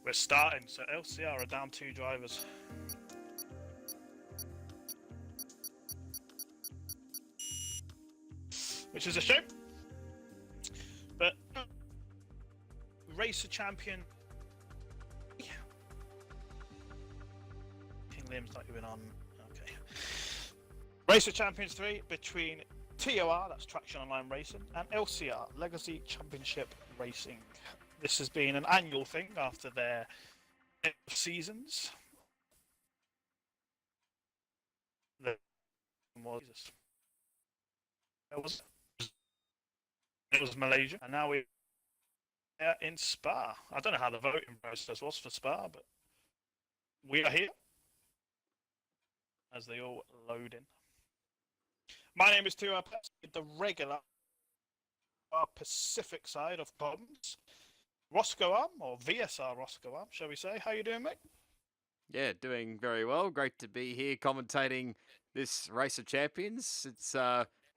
We're starting, so LCR are down 2 drivers. Which is a shame. But Racer Champion. King Liam's not even on. Okay. Racer Champions 3 between TOR, that's Traction Online Racing, and LCR, Legacy Championship Racing. This has been an annual thing after their seasons. It was Malaysia, and now we're in Spa. I don't know how the voting process was for Spa, but we are here as they all load in. My name is TOR Pacific, the regular Pacific side of Bwumsen. Roscoe Arm, or VSR Roscoe Arm, shall we say? How you doing, mate? Yeah, doing very well. Great to be here commentating this Race of Champions. It's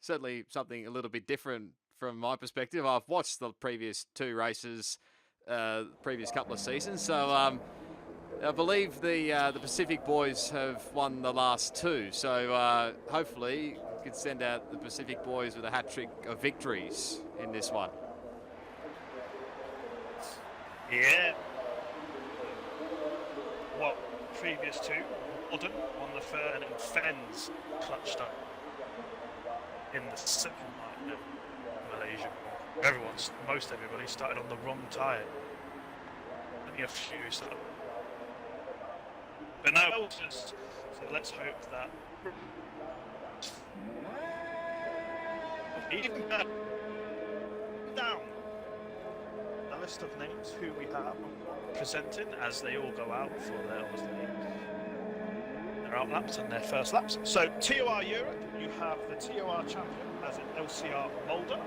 certainly something a little bit different from my perspective. I've watched the previous 2 races, previous couple of seasons, so I believe the Pacific boys have won the last 2. So hopefully we can send out the Pacific boys with a hat-trick of victories in this one. Yeah. What? Previous 2, Mulder on the 3rd, and Fens clutched up in the 2nd night of Malaysia. Most everybody started on the wrong tyre. Only a few started. But now, so let's hope that even down the list of names who we have presenting as they all go out for their out laps and their first laps. So TOR Europe, you have the TOR champion as in LCR Mulder,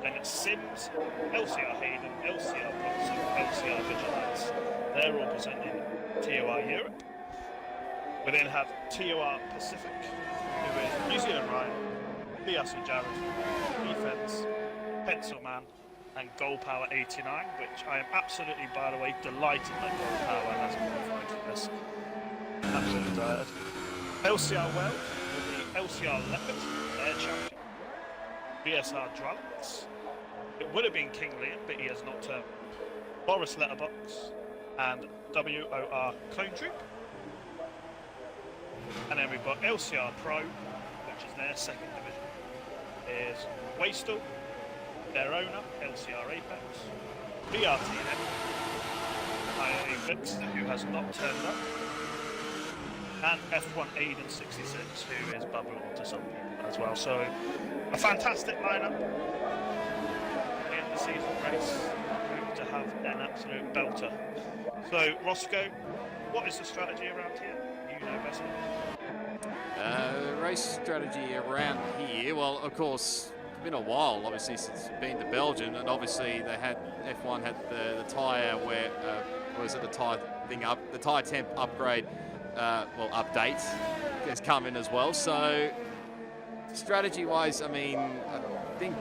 then it's Sims, LCR Hayden, LCR Bwumsen, LCR Vigilance. They're all presenting TOR Europe. We then have TOR Pacific, who is New Zealand Ryan, PRC Jared, Defense, Pencil Man, and Goal Power 89, which I am absolutely, by the way, delighted that Goal Power has qualified for this. Absolutely delighted. LCR Well will be LCR Leopard, their champion. VSR Drunks. It would have been King Liam, but he has not turned. Boris Letterbox and WOR Clone Troop. And then we've got LCR Pro, which is their 2nd division. Is Wastel, their owner, LCR Apex, BRTN, Pioneer Vix, who has not turned up, and F1 Aiden 66, who is bubbling to some people as well. So, a fantastic lineup in the season race. Hope to have an absolute belter. So, Roscoe, what is the strategy around here? You know best. Race strategy around here, well, of course, it's been a while, obviously, since it's been to Belgium, and obviously they had F1 had the tyre where was it the tyre thing up, the tyre temp upgrade, well, update has come in as well. So strategy-wise, I mean, I think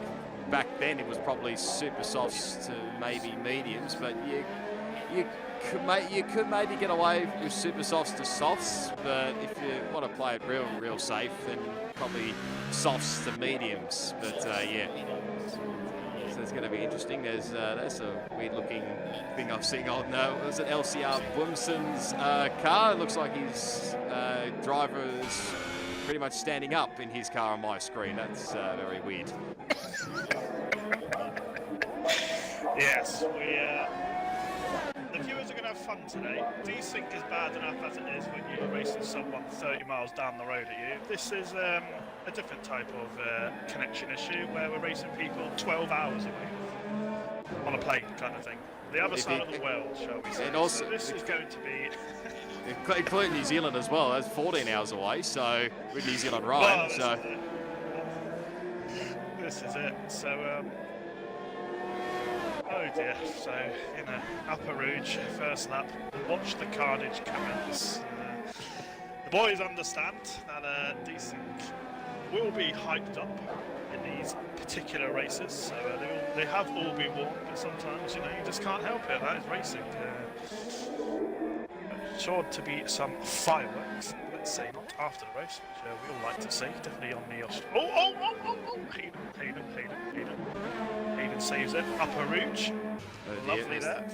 back then it was probably super softs to maybe mediums, but you could maybe get away with super softs to softs, but if you want to play it real safe, then probably softs to mediums. But yeah, so it's going to be interesting. That's a weird looking thing I've seen on was it LCR Bwumsen's car. It looks like his driver is pretty much standing up in his car on my screen. That's very weird. Yes, the viewers are going to have fun today. Desync is bad enough as it is when you're racing someone 30 miles down the road at you. This is a different type of connection issue where we're racing people 12 hours away on a plane kind of thing. The other side of the world, shall we say. And also, so this is going to be... including New Zealand as well. That's 14 hours away, so with New Zealand Ryan. Well, this is it. So... oh dear, so in Upper Rouge, first lap, watch the carnage commence. The boys understand that Desync will be hyped up in these particular races, so they have all been warned, but sometimes, you know, you just can't help it. That is racing. Sure to be some fireworks, let's say, not after the race, which we all like to see. Definitely on the Hayden saves it. Upper Rouge. Lovely there.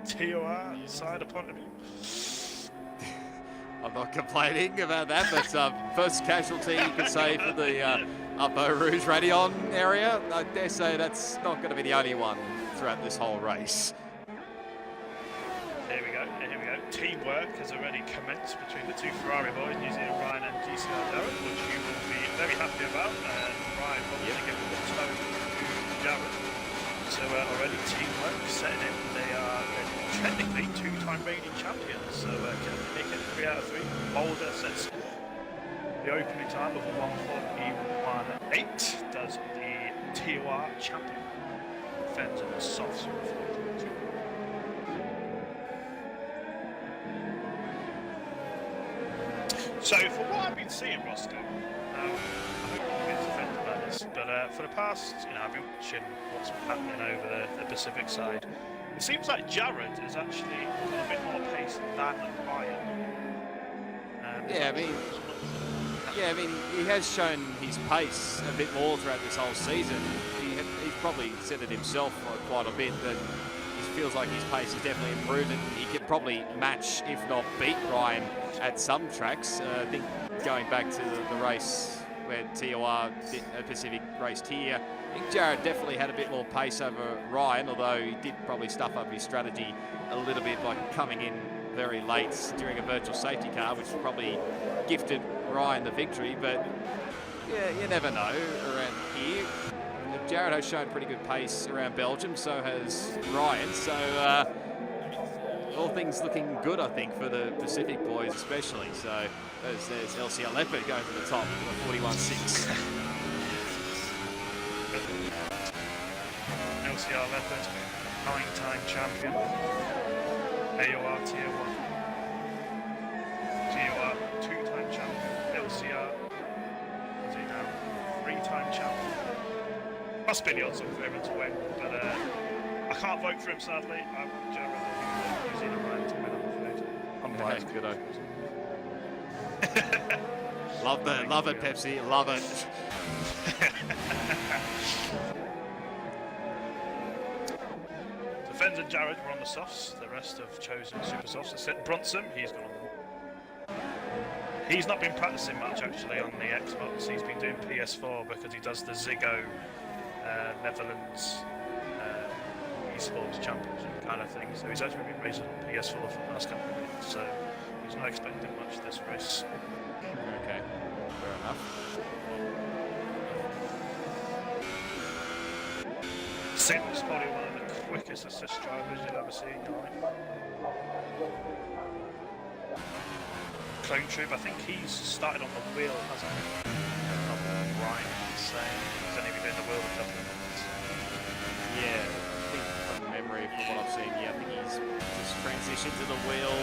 TOR side of point of view. I'm not complaining about that, but first casualty you could say for the Upper Rouge Radion area. I dare say that's not going to be the only one throughout this whole race. Here we go. Teamwork has already commenced between the two Ferrari boys, New Zealand Ryan and GCR Jared, which you will be very happy about. And Ryan will give the toe to Jared. So already teamwork setting in. They're technically two-time reigning champions. So can they make it 3 out of 3? Mulder sets the opening time of 1:41.8. Does the TOR champion defends in the softs. So, for what I've been seeing, Roscoe, I hope you can get offended by this, but for the past, you know, I've been watching what's happening over the Pacific side. It seems like Jared is actually got a bit more pace than Ryan. I mean, he has shown his pace a bit more throughout this whole season. He's probably said it himself quite a bit that he feels like his pace has definitely improved, and he could probably match, if not beat, Ryan at some tracks. I think going back to the race where TOR Pacific raced here, I think Jared definitely had a bit more pace over Ryan, although he did probably stuff up his strategy a little bit by coming in very late during a virtual safety car, which probably gifted Ryan the victory. But yeah, you never know around here. Jared has shown pretty good pace around Belgium, so has Ryan. So all things looking good, I think, for the Pacific boys especially. So there's LCR Leopard going to the top with a 41.6. LCR Leopard, 9-time champion. AOR Tier 1. TOR, 2-time champion. LCR, is he now 3-time champion? Must be the odds on for him to win, but I can't vote for him, sadly. I want Jared New Zealand Ryan to win, I'm afraid. Unbiased, good. Love it, Pepsi, love it. Defense and Jared were on the softs. The rest have chosen super softs. Except Bwumsen, he's gone on them. He's not been practicing much actually on the Xbox. He's been doing PS4 because he does the Ziggo Netherlands esports championship kind of thing. So he's actually been racing on PS4 for the last couple of weeks. So he's not expecting much this race. Okay, fair enough. Sim's probably one of the quickest assist drivers you'll ever see in your life. Clone Troop, I think he's started on the wheel, hasn't he? Not Ryan, he's saying. He's only been doing the wheel a couple of minutes. Yeah, I think from memory, from what I've seen, yeah, I think he's just transitioned to the wheel.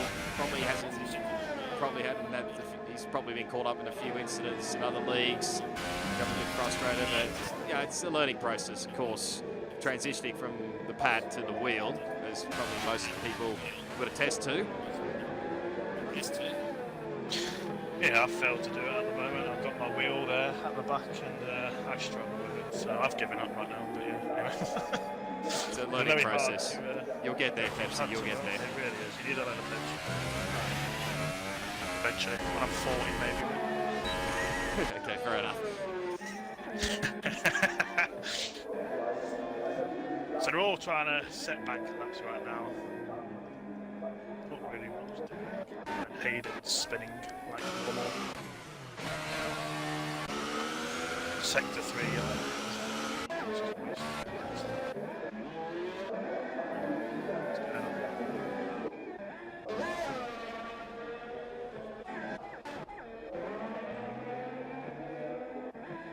He's probably been caught up in a few incidents in other leagues. Got a bit frustrated, but yeah, it's a learning process, of course. Transitioning from the pad to the wheel, as probably most people would attest to. Yeah, I've failed to do it at the moment. I've got my wheel there at the back and I struggle with it, so I've given up right now, but yeah. Anyway. It's a learning process. You'll get there, Pepsi, you'll get there. It really is. You need a lot of eventually, when I'm 40 maybe. Okay, fair enough. So they're all trying to set bank laps right now. Not really much doing. And Hayden's spinning like normal. Sector 3.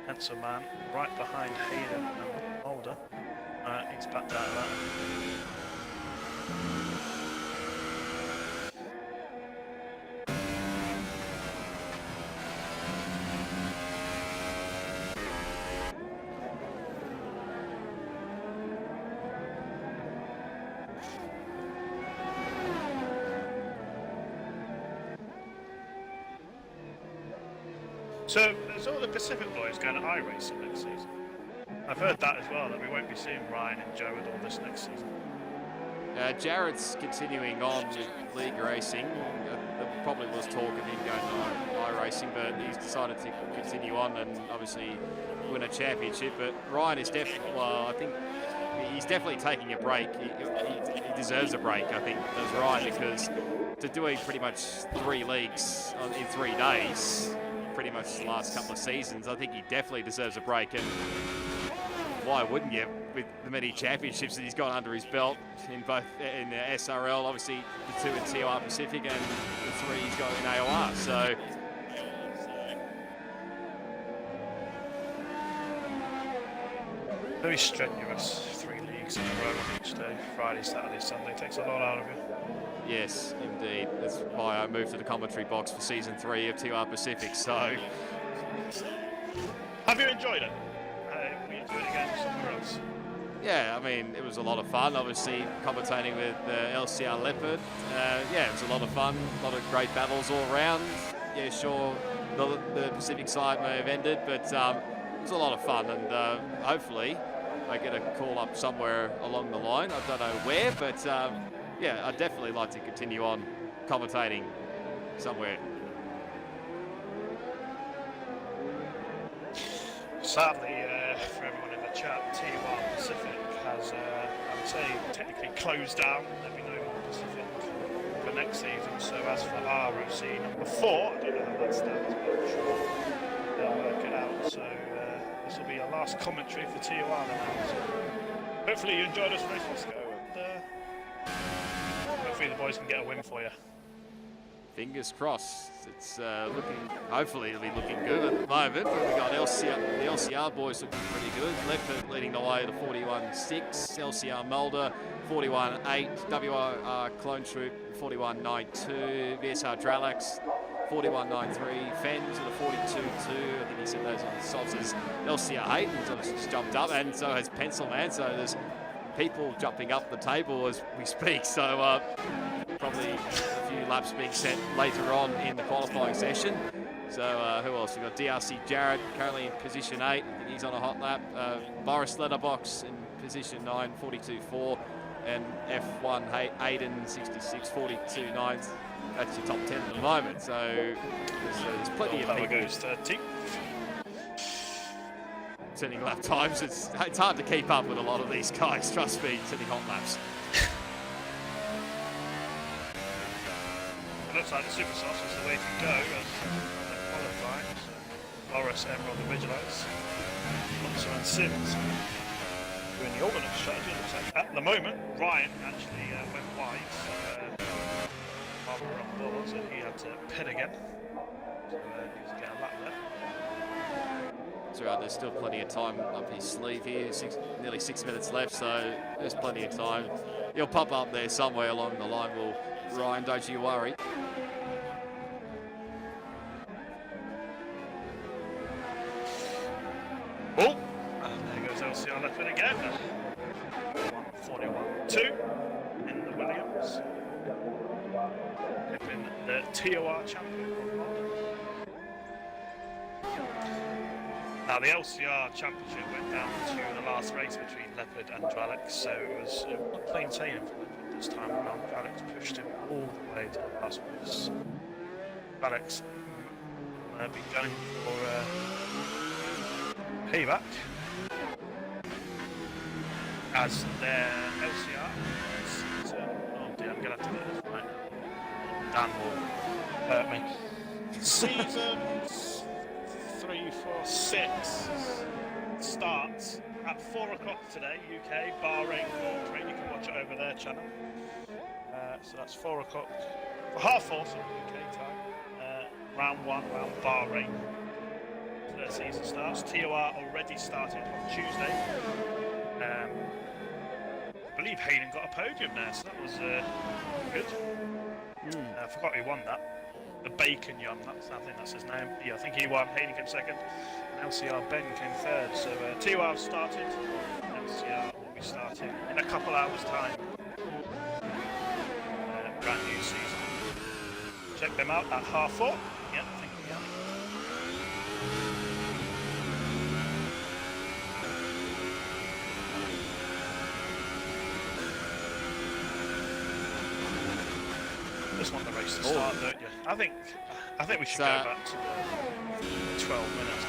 Handsome man right behind Hayden and Mulder. He's backed out of that. So there's all the Pacific boys going to iRacing next season. I've heard that as well, that we won't be seeing Ryan and Joe and all this next season. Jared's continuing on with league racing. There probably was talk of him going to iRacing, but he's decided to continue on and obviously win a championship. But Ryan is definitely, well, I think he's definitely taking a break. He deserves a break, I think, as Ryan, because to doing pretty much 3 leagues in 3 days, pretty much the last couple of seasons, I think he definitely deserves a break. And why wouldn't you, with the many championships that he's got under his belt in both in the SRL, obviously the 2 in TOR Pacific and the 3 he's got in AOR. So very strenuous, 3 leagues in a row each day, Friday, Saturday, Sunday, takes a lot out of you. yes, indeed. That's why I moved to the commentary box for season 3 of TOR Pacific. So have you enjoyed it? Will you do it again somewhere else? yeah, I mean, it was a lot of fun, obviously, commentating with LCR Leopard. Yeah, it was a lot of fun, a lot of great battles all around. Yeah, sure, the Pacific side may have ended, but it was a lot of fun, and hopefully I get a call up somewhere along the line. I don't know where, but yeah, I'd definitely like to continue on commentating somewhere. Sadly, for everyone in the chat, TOR Pacific has, I would say, technically closed down. There'll be no more Pacific for next season. So as for ROC number 4, I don't know how that stands, but I'm sure they'll work it out. So this will be our last commentary for TOR now. So hopefully you enjoyed this race, Oscar, and hopefully the boys can get a win for you. Fingers crossed. It's looking, hopefully it'll be looking good at the moment, but we've got the LCR boys looking pretty good. Leopard leading the way to 41.6, LCR Mulder 41.8, WR Clone Troop 41.92, VSR Dralax 41.93, Fens at a 42.2, I think he said those on the sauces. LCR Hayden's obviously just jumped up, and so has Pencilman, so there's people jumping up the table as we speak, so probably a few laps being set later on in the qualifying session. So who else? We've got DRC Jared currently in position 8. I think he's on a hot lap. Boris Letterbox in position 9, 42.4. And F1 Aiden 66, 42.9. That's your top 10 at the moment. So there's plenty of people. Goes 13. Setting lap times. It's hard to keep up with a lot of these guys, trust me, setting hot laps. Looks like the Super Sauce is the way to go as qualifying. So Boris, Emerald, and Vigilites, Bwumsen and Sims doing the alternate strategy. Looks like at the moment Ryan actually went wide while we were on board, so he had to pit again. So he's getting a lap there. That's right, there's still plenty of time up his sleeve here. Nearly 6 minutes left, so there's plenty of time. He'll pop up there somewhere along the line. Ryan, don't you worry. Oh, and there goes LCR Leopard again. 41.2 in the Williams. They've been the TOR champion. Now the LCR championship went down to the last race between Leopard and Dralax, so it was plain sailing for Leopard this time around. Dralax pushed him all the way to the last race. Dralax will be going for payback as their LCR. Oh dear, I'm going to have to get this right. Dan will hurt me. Seasons 3, 4, 6 starts at 4 o'clock today, UK, Bahrain, you can watch it over their channel. So that's 4 o'clock, for half 4, so UK time, round 1, round Bahrain. So their season starts. TOR already started on Tuesday. I believe Hayden got a podium there, so that was good. I forgot he won that. The Bacon Young, I think that's his name. Yeah, I think he won. Hayden came second. And LCR Ben came third. So TOR started. LCR will be starting in a couple hours' time. Brand new season. Check them out at half 4. Yeah, I think we are. Just want the race to start, don't you? I think we should go back to the 12 minutes.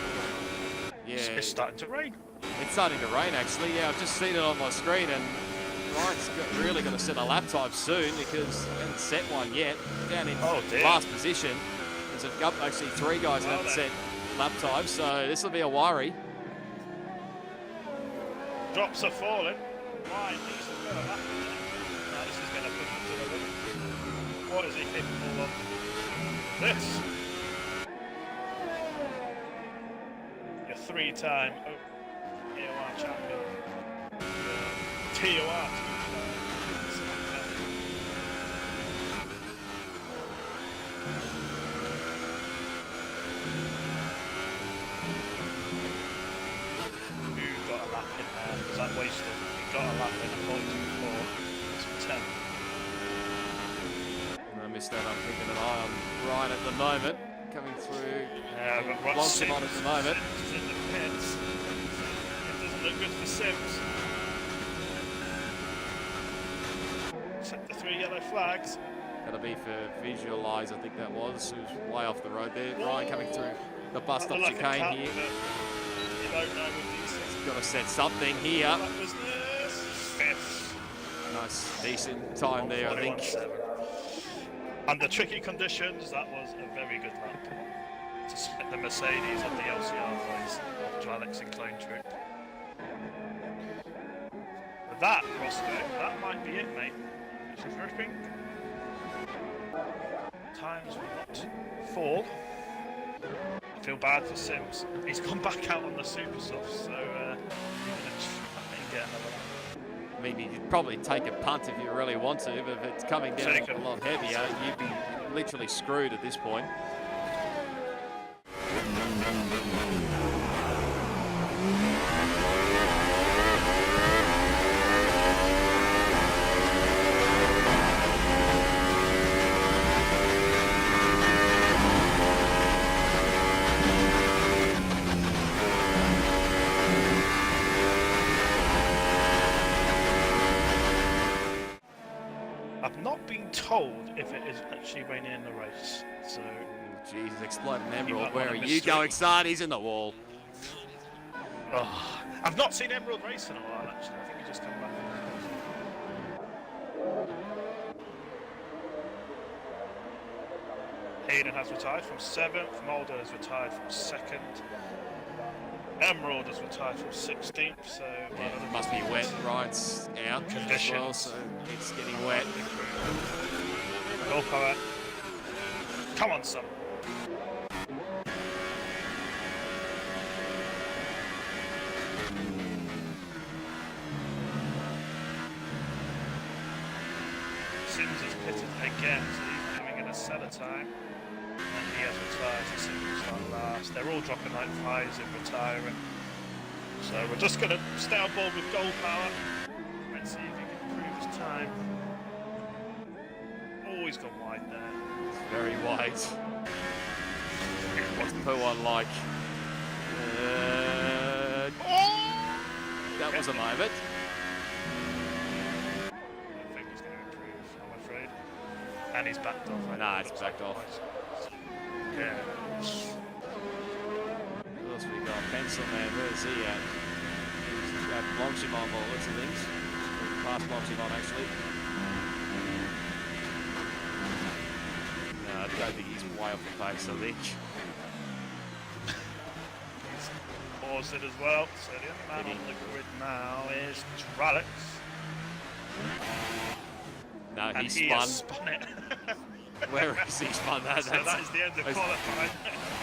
Yeah, It's starting to rain. It's starting to rain, actually. Yeah, I've just seen it on my screen, and Ryan's really going to set a lap time soon because he hasn't set one yet. Down in last position. There's actually 3 guys that haven't set lap times, so this will be a worry. Drops are falling. Ryan needs to go a lap. Now this is going to push him to the limit. What is he capable of? This. Your 3-time TOR champion. TOR. Who got a lap in there? Was that wasted? He got a lap in a 42.4. It's 10. I missed that. I'm keeping an eye on Ryan at the moment. Coming through. Yeah, but Bwumsen on at the moment. Sims is in the pits. It doesn't look good for Sims. Set the 3 yellow flags. That'll be for visualise, I think that was. It was way off the road there. Ryan coming through the bus stop chicane here. You don't know with these things. He's got to set something here. That was the 5th. Nice, decent time there, I think. Under tricky conditions, that was a very good lap to split the Mercedes of the LCR boys to Alex and Clone Troop. With that, Roscoe, that might be it, mate. It's dripping. Times will not fall. I feel bad for Sims. He's gone back out on the super soft, so he's going to try and get another lap. I mean, you'd probably take a punt if you really want to, but if it's coming down a lot heavier, you'd be literally screwed at this point. I've not been told if it is actually raining in the race, so... Jesus, exploding Emerald, where are you going, son? He's in the wall. Oh, I've not seen Emerald race in a while, actually. I think he just come back. Hayden has retired from 7th, Mulder has retired from 2nd, Emerald has retired from 16th, so... Yeah, it must be wet. Ryan's out as well, so it's getting wet. Go power. Come on, son. Sims is pitted again, so he's doing in a seller time. And he has retired, so Sims will start last. They're all dropping like 5s and retiring. So we're just going to stay on board with goal power. Let's see if he can improve his time. Oh, he's gone wide there. It's very wide. What's P1 like? That was a moment. I think he's going to improve, I'm afraid. And he's backed off. Nah, it's backed off. Yeah. What else we got? Pencil man, where's he at? He's at Bwumsen on all looks of things. Past Bwumsen on actually. No, I don't think he's way off the pace, I think. He's paused it as well. So the only man on the grid now is Tralix. No, And he spun. has spun it. Where is he spun that? So that is the end of qualifying.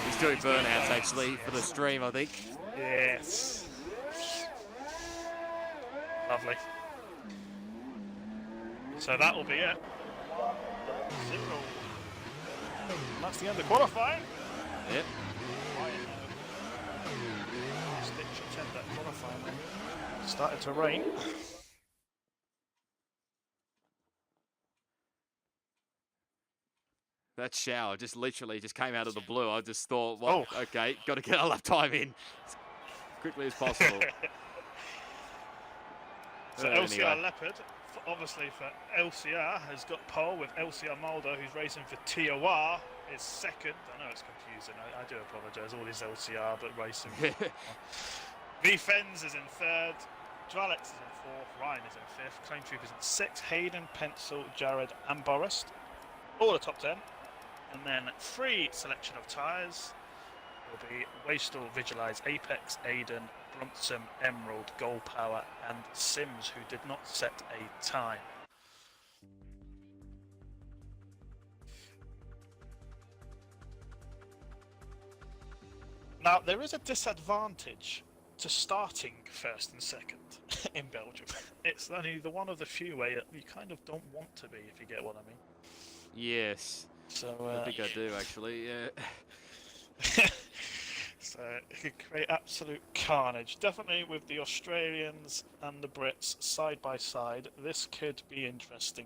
He's doing burnouts actually for the stream, I think. Yes. Lovely. So that will be it. That's the end of qualifying. Yep. Stitch attend that qualifying. Started to rain. That shower just literally just came out of the blue. I just thought, well, okay, got to get our lap time in as quickly as possible. So LCR Leopard, obviously for LCR, has got pole with LCR Mulder, who's racing for TOR, is second. I know it's confusing, I do apologise, all these LCR, but racing. V-Fens is in third, Dralex is in fourth, Ryan is in fifth, Claim Troopers in sixth, Hayden, Pencil, Jared and Boris. All the top 10. And then free selection of tyres will be Wastel, Visualize, Apex, Aiden, Bwumsen, Emerald, Gold Power and Sims, who did not set a time. Now, there is a disadvantage to starting first and second in Belgium. It's only the one of the few where you kind of don't want to be, if you get what I mean. Yes. So I think I do, actually, yeah. So it could create absolute carnage. Definitely with the Australians and the Brits side by side, this could be interesting.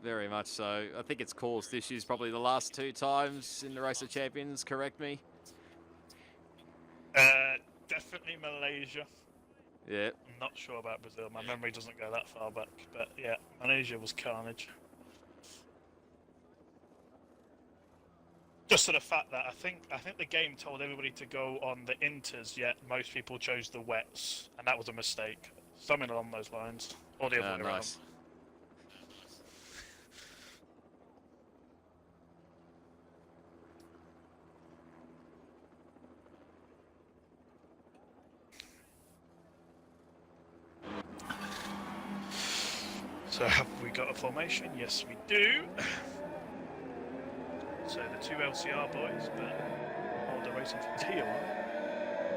Very much so. I think it's caused issues probably the last 2 times in the Race of Champions, correct me? Definitely Malaysia. Yeah. I'm not sure about Brazil. My memory doesn't go that far back. But yeah, Malaysia was carnage. Just to the fact that I think the game told everybody to go on the inters, yet most people chose the wets, and that was a mistake. Something along those lines, or the other way around. So have we got a formation? Yes, we do. So the 2 LCR boys, but Mulder racing for TOR.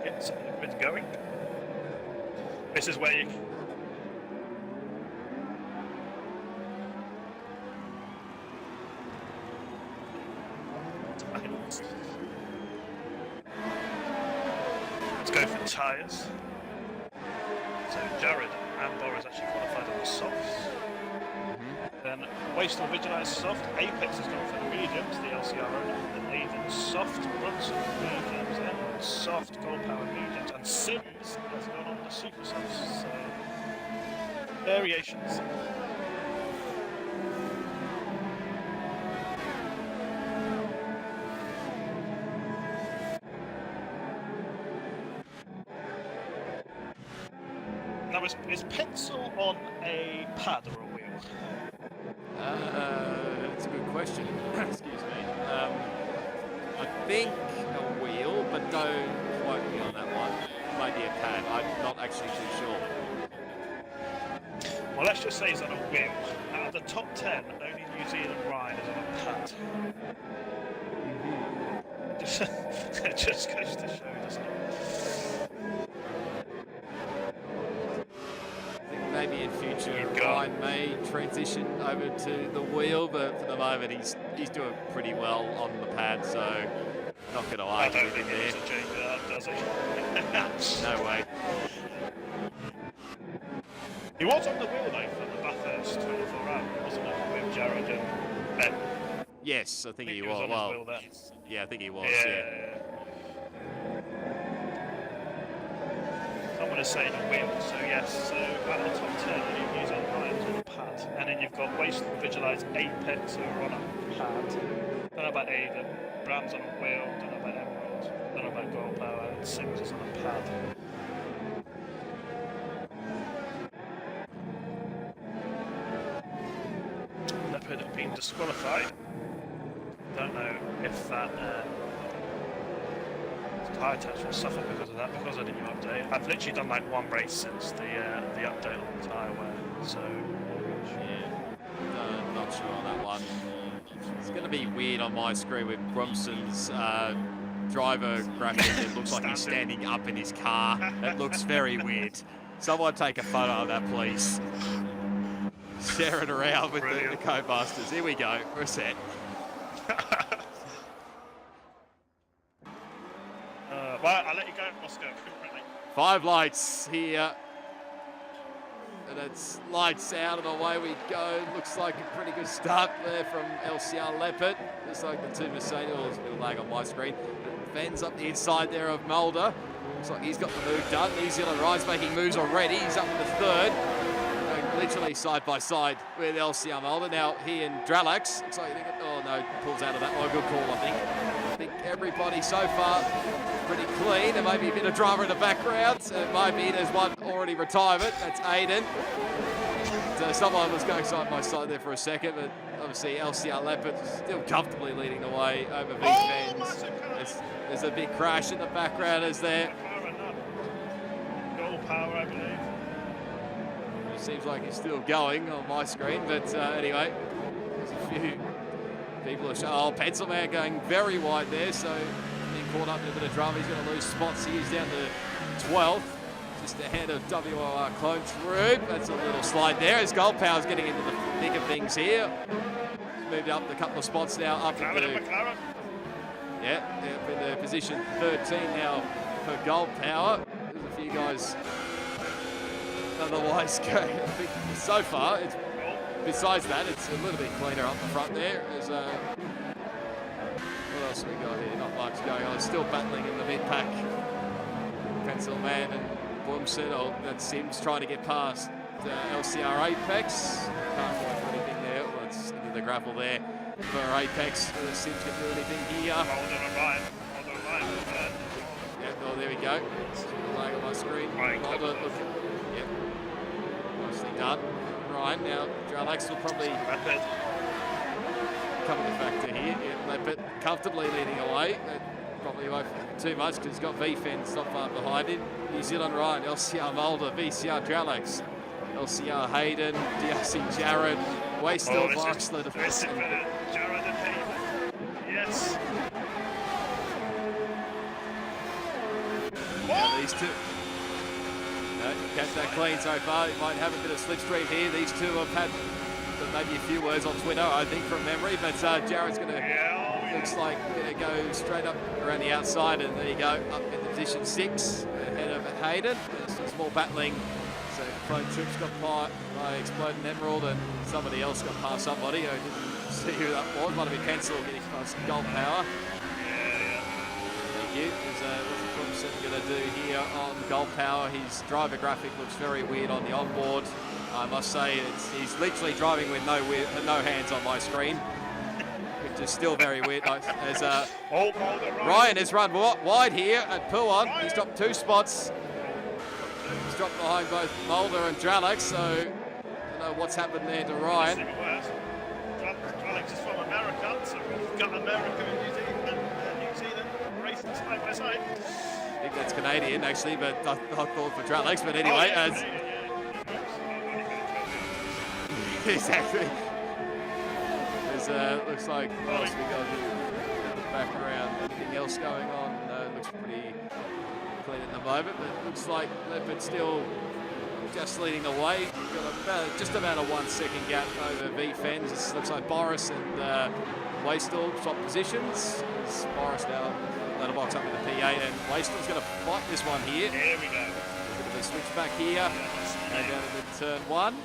Get some liquids going. This is where you... Let's go for tyres. So Jared and Boris actually qualified on the softs. Then Wastel Visualize soft, Apex has gone for the mediums, the LCR owner, then Aiden soft, Bwumsen mediums, Emerald soft, Gold Power mediums, and Sims has gone on the super softs. So variations. Now is Pencil on a pad or a wheel? That's a good question. Excuse me. I think a wheel, but don't quote me on that one. Maybe a pad. I'm not actually too sure. Well, let's just say he's on a wheel. Out of the top 10, only New Zealand Ryan is on a pad. It just goes to show, doesn't it? Maybe in future Ryan may transition over to the wheel, but for the moment he's doing pretty well on the pad, so not going to argue with him there. I don't think he needs to change that, does he? No way. He was on the wheel though for the Bathurst 24 hours, wasn't it? With Jared and Ben. Yes, I think he was. On his wheel then. Yeah, I think he was. Yeah. Someone is saying a wheel, so yes. So out of the top 10, you use on Ryan's on a pad, and then you've got Wastel, Visualize, Apex who are on a pad. Don't know about Aiden. Bram's on a wheel. Don't know about Emerald. Don't know about Gold Power. And Sims is on a pad. Leopard have been disqualified. Don't know if that tyre test will suffer because of that, because of the new update. I've literally done like 1 race since the update on the tyre wear, so yeah, not sure on that one. It's going to be weird on my screen with Bwumsen's driver graphic. It looks like he's standing up in his car. It looks very weird. Someone take a photo of that, please. Share it around with the co-busters. Here we go. We're set. Well, I'll let you go, Oscar. 5 lights here And it's lights out and away we go. Looks like a pretty good start there from LCR Leopard. Looks like the two Mercedes, there's a bit of lag on my screen. But Ven's up the inside there of Mulder. Looks like he's got the move done. New Zealand Ride's making moves already. He's up in the third. Going literally side by side with LCR Mulder. Now he and Dralax. Looks like oh no, pulls out of that one. Good call, I think. I think everybody so far pretty clean. There may be a bit of drama in the background. It might be there's one already retirement. That's Aiden. So someone was going side by side there for a second, but obviously LCR Leopard still comfortably leading the way over V-Fens. There's a big crash in the background, is there? Goal power, I believe. It seems like it's still going on my screen, but anyway, there's a few people are showing. Oh, Pencil Man going very wide there, so being caught up in a bit of drama. He's going to lose spots. He's down to 12th, just ahead of WOR Clone Troop. That's a little slide there as Gold Power's getting into the thick of things here. He's moved up a couple of spots now, up into up into position 13 now for Gold Power. There's a few guys otherwise going. I think so far, it's besides that, it's a little bit cleaner up the front there. There's what else have we got here? Not much going on. Still battling in the mid-pack. Pencil Man and Bwumsen. Oh, that's Sims trying to get past LCR Apex. Can't quite do anything there. Well, it's into the grapple there for Apex. Sims can do anything here. Hold on, Ryan. Yeah, oh, there we go. Laying on my screen. Mulder, look. Yep. Nicely done. Ryan, now Dralax will probably cover the factor here. Yeah, Leopard comfortably leading away. Probably won't too much because he's got V-Fens not far behind him. New Zealand Ryan, LCR Mulder, VCR Dralax, LCR Hayden, DRC Jared, Waystil Boxler. Jared and Hayden. Yes. Now these two. No, kept that clean so far. He might have a bit of slipstream here. These two have had maybe a few words on Twitter, I think, from memory. But Jared's going to, looks like, going to go straight up around the outside. And there you go, up in position 6, ahead of Hayden. There's some small battling. So Clone Troop's got by Exploding Emerald, and somebody else got past somebody. I didn't see who that was. Might have been Pencil getting past Gold Power. Thank you. What's Bwumsen going to do here on Gold Power? His driver graphic looks very weird on the onboard. I must say, he's literally driving with no hands on my screen, which is still very weird. As Ryan has run wide here at Puan. He's dropped 2 spots. He's dropped behind both Mulder and Dralax, so I don't know what's happened there to Ryan. Dralax is from America, so we've got America and New Zealand racing side by side. I think that's Canadian actually, but I thought for Dralax. But anyway, exactly. There's looks like what else we got here in the background. Anything else going on? No, looks pretty clean at the moment, but it looks like Leopard still just leading the way. Got just about a 1 second gap over V-Fens. It looks like Boris and Waystil swap positions. It's Boris now letterbox up with the P8, and Waystil's going to fight this one here. Here we go. A bit of a switch back here. Go down to turn 1.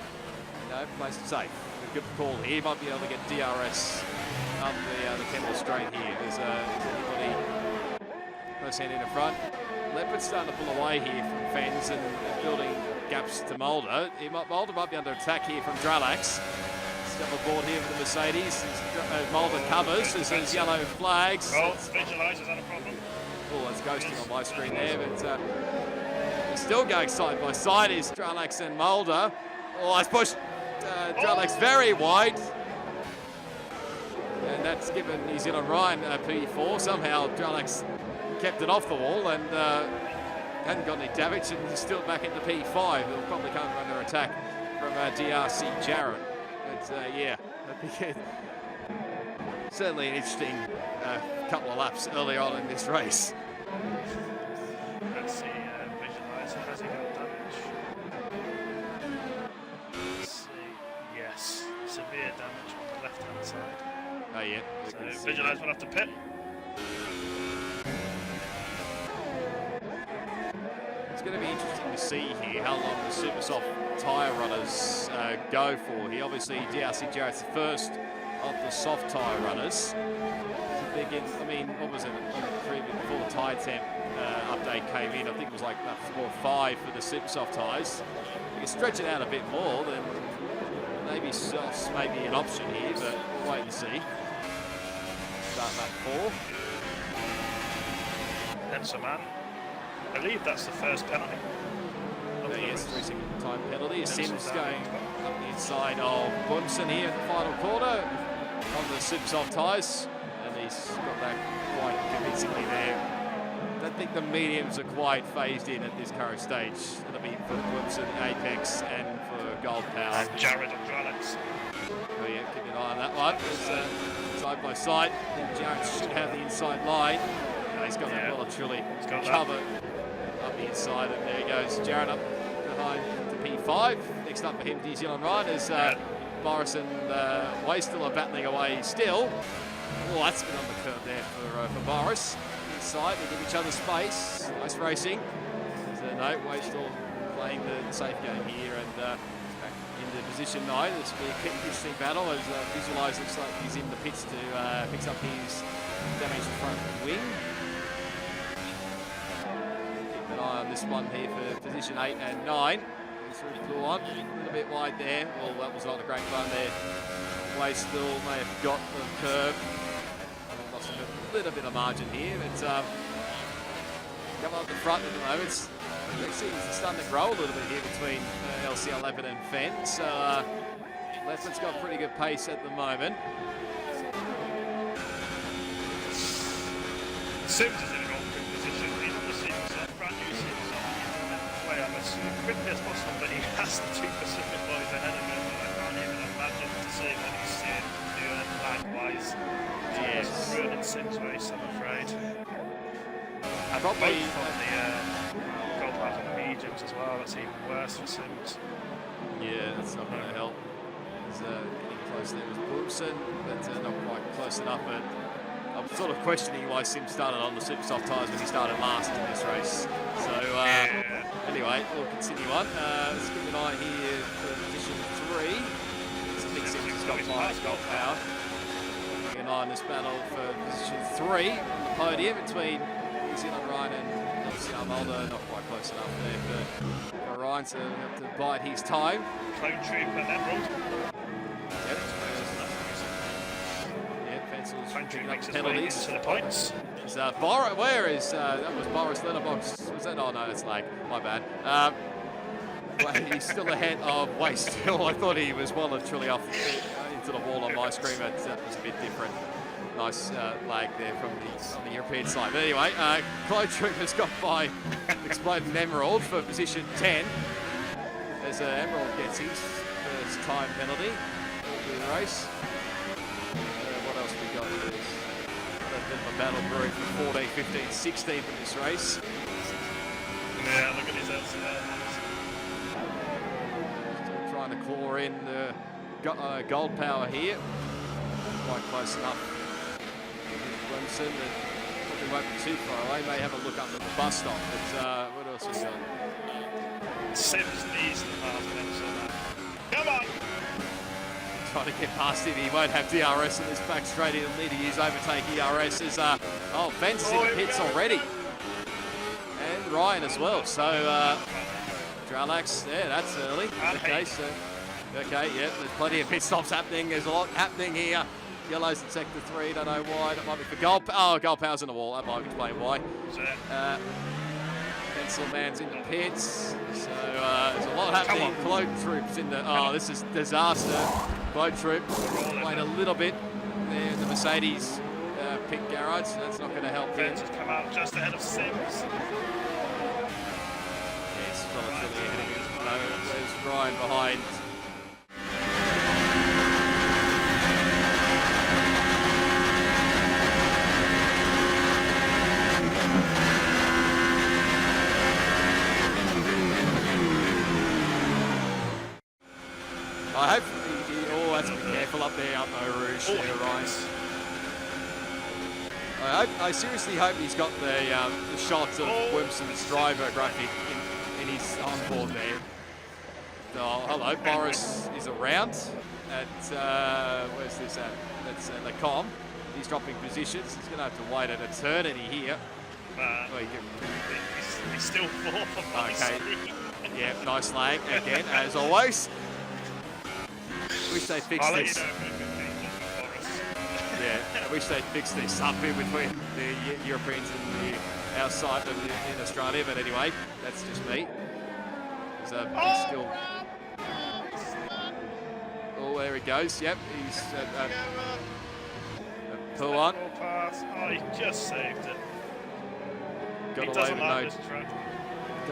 No, place it safe. A good call here. Might be able to get DRS up the Kendall straight here. There's anybody first hand in the front. Leopard's starting to pull away here from Fens and building gaps to Mulder. Mulder might be under attack here from Dralax. Double board here for the Mercedes. Mulder covers. There's yellow flags. Oh, visualiser's had a problem. Oh, it's ghosting on my screen there, but still going side by side is Dralax and Mulder. Oh, it's pushed Dralax very wide. And that's given New Zealand Ryan a P4. Somehow Dralax kept it off the wall and hadn't got any damage, and he's still back into P5. He'll probably come under attack from DRC Jared. But yeah, I think certainly an interesting couple of laps early on in this race. Let's see, visualiser, has he got damage? Let's see, yes, severe damage on the left-hand side. Oh yeah. So visualiser will have to pit. It's going to be interesting to see here how long the super soft tyre runners go for here. Obviously, DRC Jarrett's the first of the soft tyre runners. I mean, what was it on the previous, before the tyre temp update came in? I think it was like 4 or 5 for the super soft tyres. You can stretch it out a bit more, then maybe softs may be an option here, but we'll wait and see. Start lap 4. That's a man. I believe that's the first penalty. Yes, 3-second time penalty. Sims going up the inside of Bwumsen here in the final corner on the super soft tyres. And he's got that quite convincingly there. I don't think the mediums are quite phased in at this current stage. It'll be for Bwumsen, Apex, and for Gold Power. And Jared and Alex. Oh yeah, keep an eye on that one. It's side by side. I think Jared should have the inside line. He's got that well and truly covered up the inside, and there he goes. Jared up behind the P5. Next up for him, New Zealand riders. Boris and Way still are battling away still. Oh, that's been on the curve there for Boris. Inside, they give each other space. Nice racing. So no, Way still playing the safe game here, and back into position 9. This will be a interesting battle as Visualise looks like he's in the pits to fix up his damaged front wing. Keep an eye on this one here for position 8 and 9. Through on, a little bit wide there. Well, that was not a great run there. Way still may have got the curve. Lost a little bit of margin here, but come up the front at the moment. It's starting to grow a little bit here between LCR 11 and Fen. So Leftman's got pretty good pace at the moment. Sims is in an awkward position. He's on the Sims, brand new Sims. Way up as quickly as possible, but he has the 2 Pacific boys ahead of him. I can't even imagine to see what he's seeing doing lag-wise. Yes. Ruining Sims race, I'm afraid. And probably both on the gold path and the mediums as well. That's even worse for Sims. Yeah, that's not going to help. He's getting close there with Bwumsen, but not quite close enough. But I'm sort of questioning why Sims started on the super soft tyres when he started last in this race. So anyway, we'll continue on. Let's keep an eye here for position 3. I think Sims has got Gold Power. Keeping an eye on this battle for position 3 on the podium between New Zealand Ryan and LCR Mulder. Not quite close enough there for Ryan to have to bide his time. Clone Troop and Emerald. Yep. Picking up Makes penalties. to the points. Where is that was Boris Letterbox? Was that? Oh no, that's Lag. My bad. Well, he's still ahead of Way still. I thought he was well and truly off into the wall on my screen, but that was a bit different. Nice lag there from on the European side. But anyway, Clone Troop has got by Exploding Emerald for position 10. As Emerald gets his first time penalty in the race. What else we got here? A bit of a battle brewing for 14, 15, 16 for this race. Yeah, look at his LCR. Still trying to claw in the Gold Power here. Quite close enough. Bwumsen, probably won't be too far away. May have a look up at the bus stop, but what else we got? Sims needs to pass them, so come on! Trying to get past him, he won't have DRS in this back straight. He'll need to use overtake ERS. Is Fence is in the pits already, and Ryan as well. So Dralax, yeah, that's early. Okay, so okay, yeah, there's plenty of pit stops happening. There's a lot happening here. Yellow's in sector 3. Don't know why. That might be for Gold. Oh, Gold Power's in the wall. That might explain why. Pencil Man's in the pits. So there's a lot happening. Cloak Troops in the. Oh, this is disaster. Cloak Troop playing a little bit there in the Mercedes pit garage. So that's not going to help him. Fence has come out just ahead of Sims. Yes, relatively ahead of him. No, there's Ryan behind. I hope he has to be careful up there, up Eau Rouge there, Ryan. I seriously hope he's got the shots of Bwumsen's driver graphic in his onboard there. Oh, hello, Boris is around at, where's this at? That's the com. He's dropping positions. He's going to have to wait an eternity here. He's still fourth on my screen. Yeah, nice lag again, as always. Wish they fixed this. Yeah, I wish they'd fixed this up in between the Europeans and the outside in Australia, but anyway, that's just me. He's still. Oh, there he goes. Yep, he's pull on. Oh, he just saved it. Got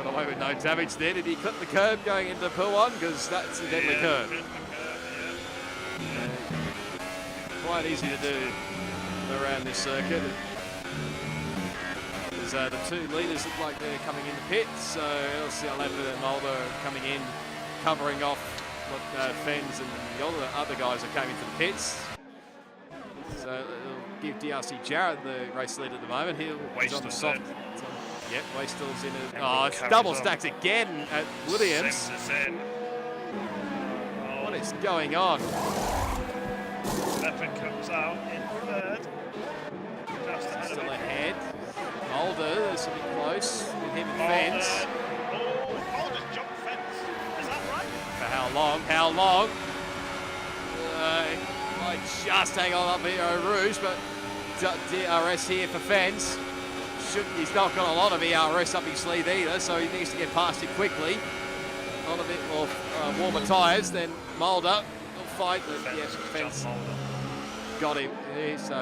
away with no damage there. Did he clip the curb going into pull on? Because that's a deadly curb. Quite easy to do around this circuit. There's the two leaders look like they're coming in the pits. So LCR Apex and Mulder coming in, covering off what Fens and the other guys that came into the pits. So it'll give DRC Jarrett the race lead at the moment. He's on the soft. Yep, Waistel's in it. Oh, it's double stacked again at Williams. What is going on? Leopard comes out in third. Still ahead. Mulder is a bit close with him and Fens. Mulder's jumped Fens. Is that right? For how long? How long? I just hang on up here, Rouge, but DRS here for Fens. He's not got a lot of ERS up his sleeve either, so he needs to get past it quickly. On a bit more warmer tyres than Mulder. He'll fight, but yes, Fens got him. Yeah, so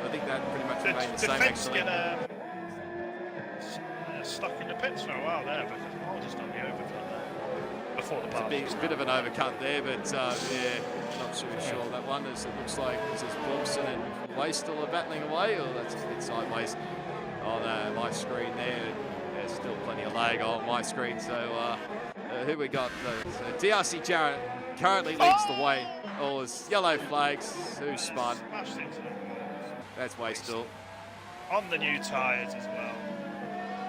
I think that pretty much remained the same actually. Get stuck in the pits for a while there, but Mulder's done the overcut there before the pass. It's a bit of an overcut there, but yeah, not too sure on that one. As it looks like this is Bwumsen and Waistel are battling away, or that's a bit sideways. On my screen there's still plenty of lag on my screen. So who we got? DRC Jarrett currently leads the way. All his yellow flags. Who spun? That's Waistel. On the new tyres as well.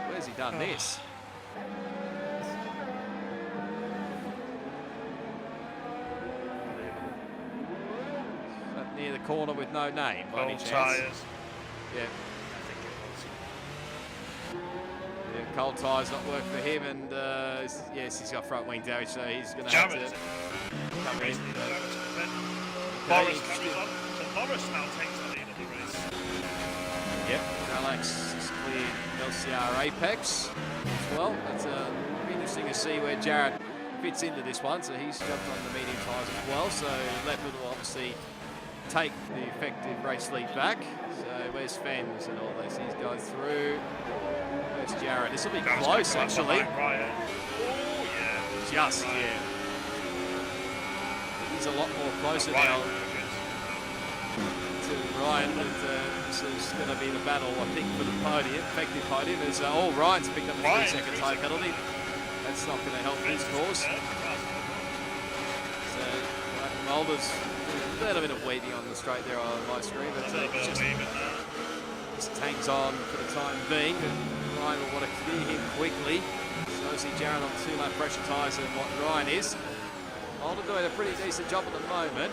Where's he done this? Near the corner with no name. By any chance? Tyres. Yeah. Cold tyres not work for him, and yes, he's got front wing damage, so he's going to have to come in. Boris carries on, so Boris now takes the lead of the race. Yep, Alex is cleared LCR Apex as well. It's interesting to see where Jarrett fits into this one, so he's jumped on the medium tyres as well, so Leopard will obviously take the effective race lead back. So where's Fens and all this? He's going through. Where's Jarrett? This will be close actually. Oh yeah. Just yeah. He's a lot more closer now to Ryan. This is going to be the battle, I think, for the podium, effective podium. As Ryan's picked up a 3-second tyre penalty. That's not going to help his cause. So Mulder's a little bit of weaving on the straight there on my screen, but just tanks on for the time being. Ryan will want to clear him quickly. So I see Jarrett on 2 lap pressure tyres than what Ryan is. Mulder doing a pretty decent job at the moment.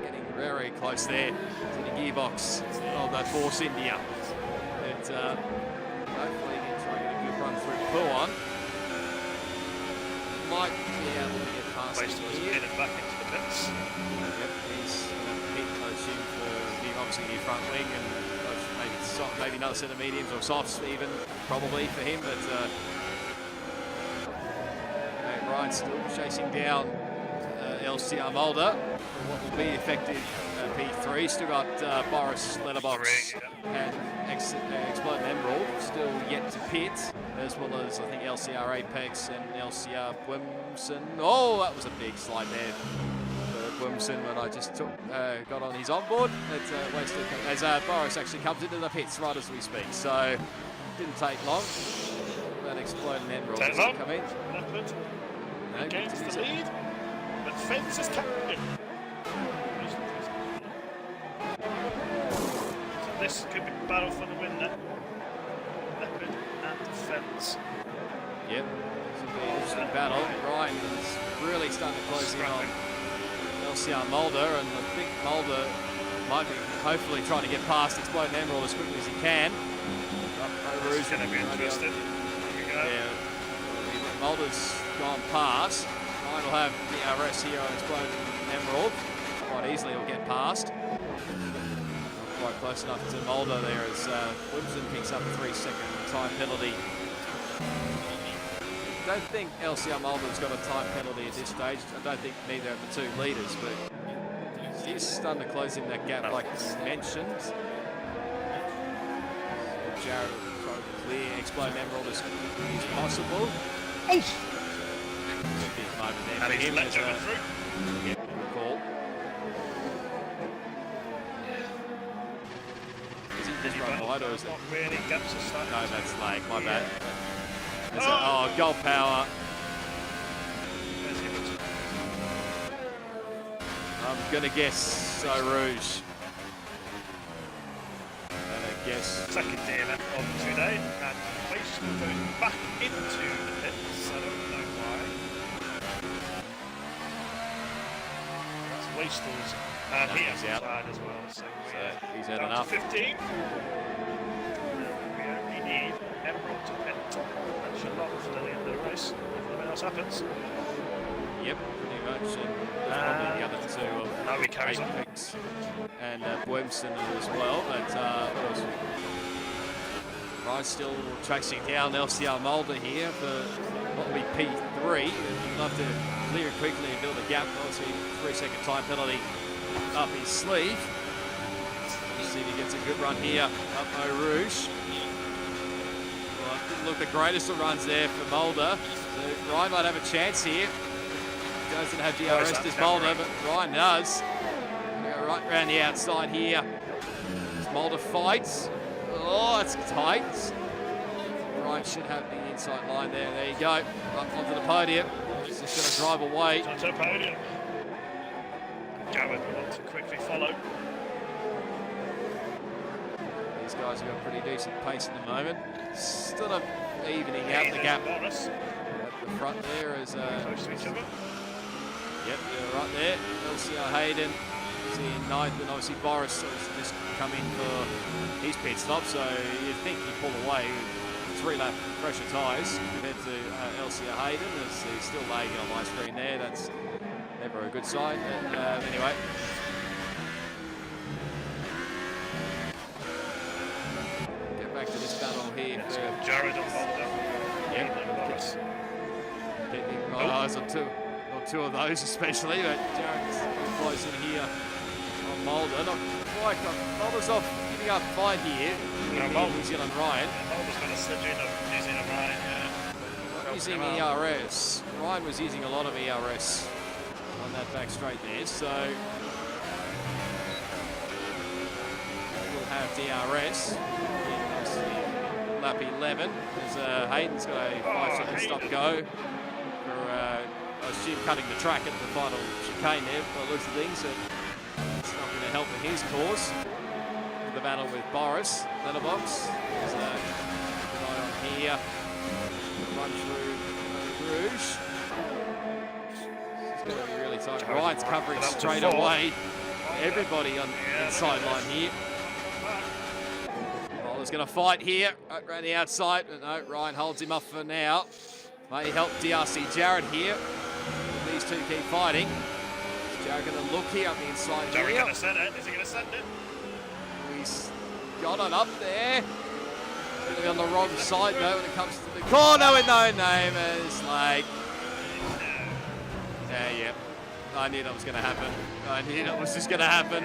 Getting very close there to the gearbox of that Force India. But hopefully he can try and get a good run through Puan. Might be able to get past him here. Back into the pits. Yep, he's hit, I assume, for obviously the front wing and maybe another set of mediums or softs even, probably for him, but Ryan's still chasing down LCR Mulder for what will be effective P3. Still got Boris Letterbox and Exploding Emerald still yet to pit, as well as I think LCR Apex and LCR Bwumsen. Oh, that was a big slide there. Bwumsen when I just got on his onboard as Boris actually comes into the pits right as we speak, so didn't take long. That Exploding Emerald doesn't come in. Leopard gains the lead, but Fens is captain. So this could be battle for the win then. Leopard and Fens. Yep. This will be an interesting battle. Ryan is really starting to close in on LCR Mulder, and I think Mulder might be hopefully trying to get past Exploding Emerald as quickly as he can. It's going to be interesting. Here we go. Yeah. Mulder's gone past. Ryan will have the DRS here on Exploding Emerald. Quite easily he'll get past. Not quite close enough to Mulder there as Bwumsen picks up a 3-second time penalty. I don't think LCR Mulder's got a time penalty at this stage. I don't think neither of the two leaders, but he's starting to close in that gap like you mentioned. Jared will try to clear Exploding Emerald as quickly as possible. Big moment there for him as a good call. Is it this run wide or is it? Not really gaps of sight. No, that's lag, my bad. Oh, gold power. I'm going to guess So Rouge. Second day on today, and Wastrel goes back into the pits. I don't know why. That's Wastrel's, and he has outside as well. So he's had down enough. To 15. We only need Emerald to pit. That should lock for the end of the race. If nothing else happens. Yep, pretty much. And there's probably the other two of Apex and Bwumsen as well. But Ryan's still chasing down LCR Mulder here for what will be P3. He'd love to clear it quickly and build a gap. Obviously, 3-second time penalty up his sleeve. Let's see if he gets a good run here up Eau Rouge. Well, didn't look the greatest of runs there for Mulder. So Ryan might have a chance here. He doesn't have DRS as Mulder, but Ryan does. Go right around the outside here. As Mulder fights. Oh, that's tight. Ryan should have the inside line there. There you go. Up onto the podium. He's just going to drive away. Onto the podium. Jared will want to quickly follow. These guys have got pretty decent pace at the moment. Sort of evening out the gap at the front there as close to each other. Yep, they're right there. LCR Hayden is in ninth, and obviously Boris has just come in for his pit stop, so you'd think he'd pull away with 3-lap pressure tyres compared to LCR Hayden, as he's still lagging on my screen there. That's never a good sign, but anyway. Get back to this battle here for Jared and Mulder. Yep. Keeping my eyes on two of those especially, but Jared's close in here on Mulder. Not quite got Mulder's off giving up fight here. New Zealand Ryan. Mulder's got a slip in of New Zealand Ryan, yeah. Using ERS. Ryan was using a lot of ERS on that back straight there, so we'll have DRS in lap 11 as Hayden's got a 5-second stop go for I assume cutting the track at the final chicane there, by the looks of things. It's not going to help in his cause. The battle with Boris Letterbox. There's a good eye on here. Run through Rouge. It's going to be really tight. Ryan's covering straight away. Everybody on the sideline here. Mulder's going to fight here right around the outside. No, Ryan holds him off for now. May help DRC Jared here. These two keep fighting. Is Jared going to look here up the inside here? Jared going to send it. Is he going to send it? He's got it up there. Really on the wrong side though when it comes to the corner with no name. It's like, yeah. I knew that was going to happen. I knew that was just going to happen.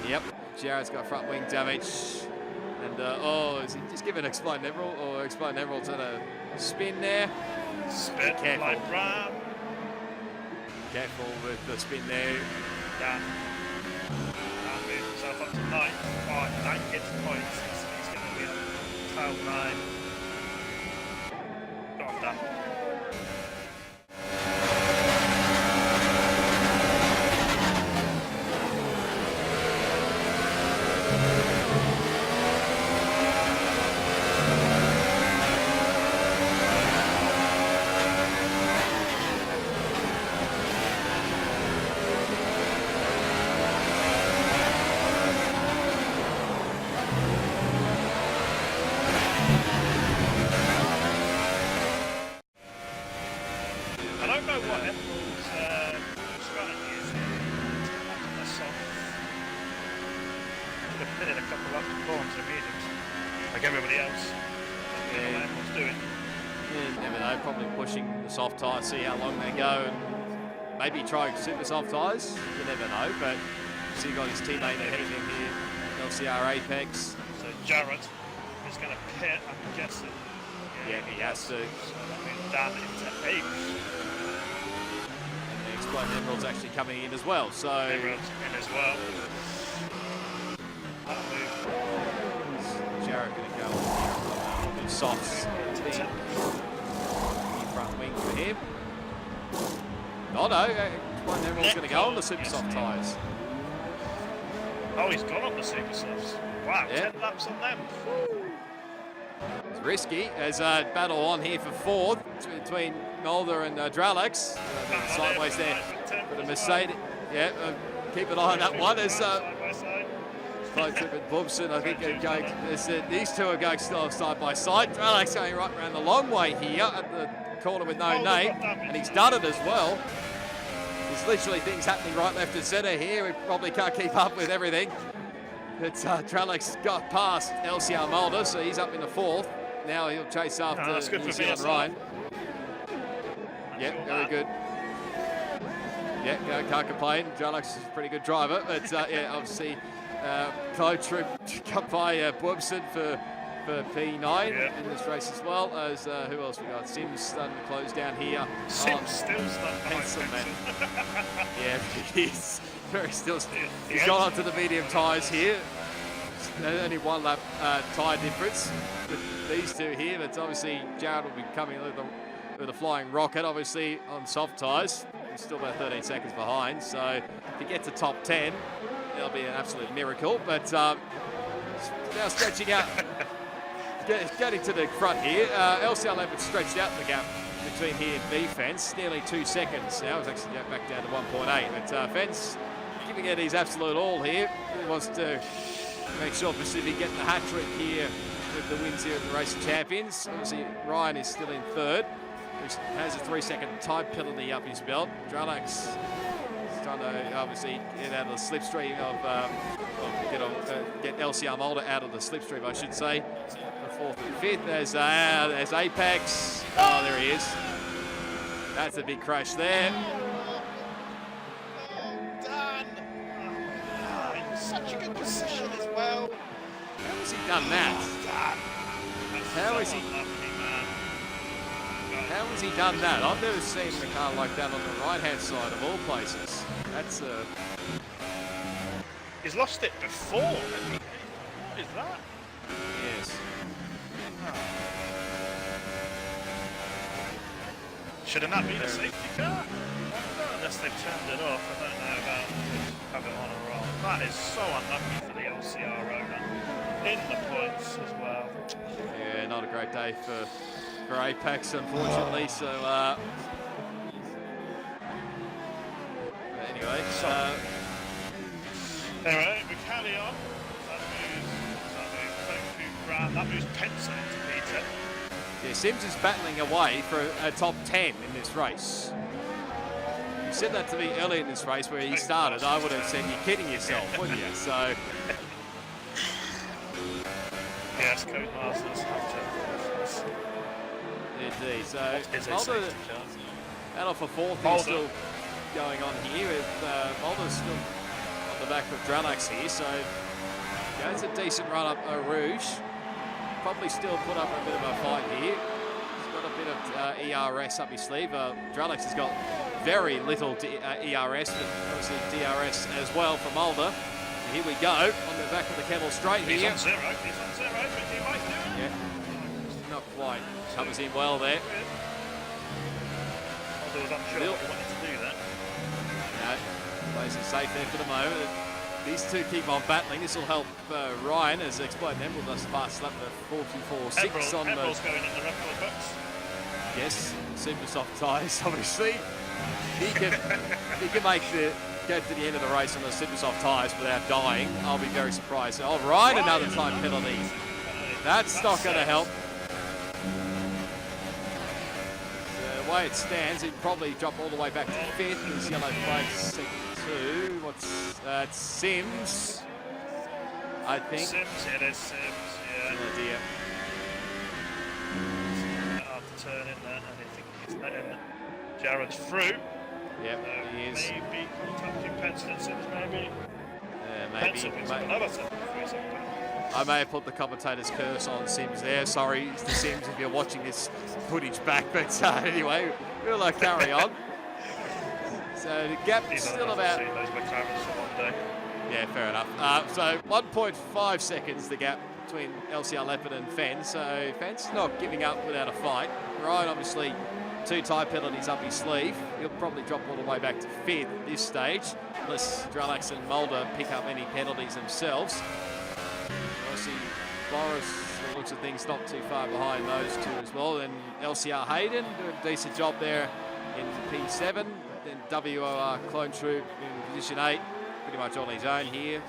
Yep, Jared's got front wing damage. And is he just giving Exploding Emerald, or Exploding Emerald's on a spin there? Spin, careful. like Ram. Careful with the spin there. Yeah. Can't move himself up to 9. Oh, 9 hits points. He's going to be on 12-9. Not done. know, probably pushing the soft tyres, see how long they go, and maybe try super soft tyres. You never know, but see, got his teammate ahead of him here, LCR Apex. So Jarrett is going to pit, I'm guessing. Yeah, he has to. So that means down into 8. And the Exploding Emerald's actually coming in as well, so... Emerald's in as well. That'll move. Jarrett going to go on the softs. Front wing for him. Oh no, Exploding Emerald's going to go on the super soft tyres. Oh, he's gone on the super softs. Wow, Yeah. 10 laps on them. It's risky. There's a battle on here for fourth between Mulder and Dralex. Sideways there for the Mercedes. Yeah, keep an eye on that one. There's Bwumsen, I think, these two are going still side by side. Dralex going right around the long way here at the corner with no name, and he's done it as well. There's literally things happening right, left, and centre here. We probably can't keep up with everything. But Dralex got past LCR Mulder, so he's up in the fourth. Now he'll chase after New Zealand Ryan. Yeah, very good. Yeah, can't complain. Dralex is a pretty good driver, but yeah, obviously Troop cut by Bwumsen for P9 in this race as well as who else we got? Sims starting to close down here. Sims still stuck behind man. Yeah, he's very still. He's gone up to the medium tyres here. Only 1 lap tyre difference with these two here, but obviously Jared will be coming with a flying rocket, obviously on soft tyres. He's still about 13 seconds behind, so if he gets to top 10, it'll be an absolute miracle. But now stretching out, getting to the front here. LCR Apex stretched out the gap between here and B Fence, nearly 2 seconds now. It's actually back down to 1.8, but Fence giving it his absolute all here. He wants to make sure Pacific getting the hat-trick here with the wins here at the Race of Champions. Obviously, Ryan is still in third, which has a 3-second time penalty up his belt. Dralex is trying to obviously get out of the slipstream get LCR Mulder out of the slipstream, I should say. The fourth and fifth, there's Apex. Oh, there he is. That's a big crash there. Such a good position as well. How has he done that? How has he done that? I've never seen a car like that on the right-hand side of all places. That's He's lost it before. What is that? Yes. Shouldn't that be the safety car? Unless they've turned it off. I don't know about have it on or off. That is so unlucky for the LCR owner. In the points as well. Yeah, not a great day for Apex, unfortunately. So anyway, anyway, we carry on. That moves Pensa into P10. yeah, Sims is battling away for a top 10 in this race. You said that to me earlier in this race where he started. I would have said, you're kidding yourself, wouldn't you? So. Yes, Codemasters have to. Indeed. So, Mulder, battle for fourth is still going on here with Mulder still on the back of Dralex here. So, yeah, it's a decent run up Rouge. Probably still put up a bit of a fight here. He's got a bit of ERS up his sleeve. Dralex has got very little ERS, but obviously DRS as well for Mulder. And here we go on the back of the kettle straight here. He's on zero, but he might do it. Yeah, not quite. Covers in well there. Mulder was unsure if he wanted to do that. No, plays it safe there for the moment. These two keep on battling. This will help Ryan as Exploding Emerald does fast lap the 44.6 on Emerald's going in the record books. Yes, super soft tyres, obviously. He can get to the end of the race on the super soft tyres without dying. I'll be very surprised. Oh, Ryan, another time penalty. That's not going to help. The way it stands, he'd probably drop all the way back to fifth. His yellow flag second two. What's that? Sims, I think. Sims, it is Sims, yeah. Oh dear. turn in there, and I think he's letting Jared through. Yep, he is. Maybe contacting Penson and Sims, maybe. Maybe. Penson picks up another 3 I may have put the commentator's curse on Sims there. Sorry to Sims if you're watching this footage back, but anyway, we'll carry on. So the gap is still about. Those McLarens for one day. Yeah, fair enough. So 1.5 seconds the gap between LCR Leopard and Fen. So Fen's not giving up without a fight. Ryan obviously 2 tie penalties up his sleeve. He'll probably drop all the way back to 5th at this stage, unless Dralax and Mulder pick up any penalties themselves. Obviously, Boris looks at things not too far behind those two as well. Then LCR Hayden doing a decent job there in P7. Then WOR Clone Troop in position 8, pretty much on his own here.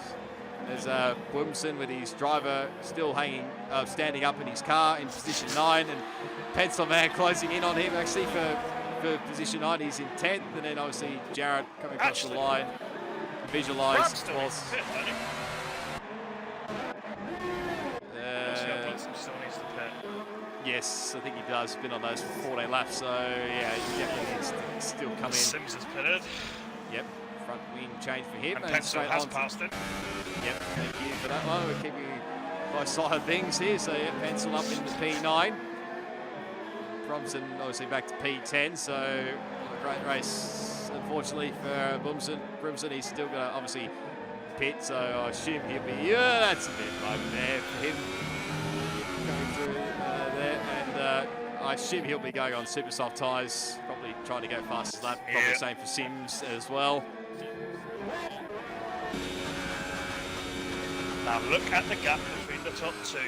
There's Bwumsen with his driver still standing up in his car in position 9, and Pencilman closing in on him actually for position 9. He's in 10th, and then obviously Jared coming across the line. Visualise. Yes, I think he does. Been on those for 14 laps, so yeah, he definitely needs to still come in. Sims is pitted. Yep, front wing change for him. And Pencil has passed it. Yep, thank you for that one. We're keeping by side of things here. So yeah, Pencil up into P9. Bwumsen obviously back to P10. So a great race, unfortunately for Bwumsen. He's still going to obviously pit. So I assume he'll be. Yeah, that's a bit moment there for him going through there, and I assume he'll be going on super soft tyres. Probably trying to go fastest lap. Probably the same for Sims as well. Now look at the gap between the top 2.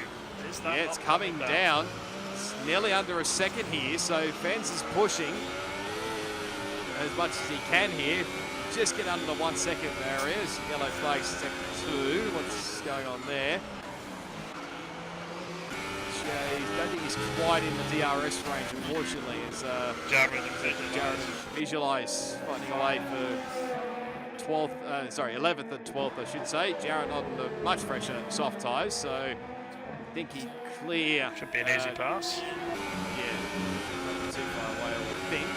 Is that it's coming down. It's nearly under a second here, so Fens is pushing as much as he can here. Just get under the 1 second barriers. Yellow flag sector 2. What's going on there? I don't think he's quite in the DRS range, unfortunately, as Jared Visualise fighting away for 11th and 12th, I should say. Jared on the much fresher soft tyres, so I think he clear. Should be an easy pass. Yeah, not too far away, I would think.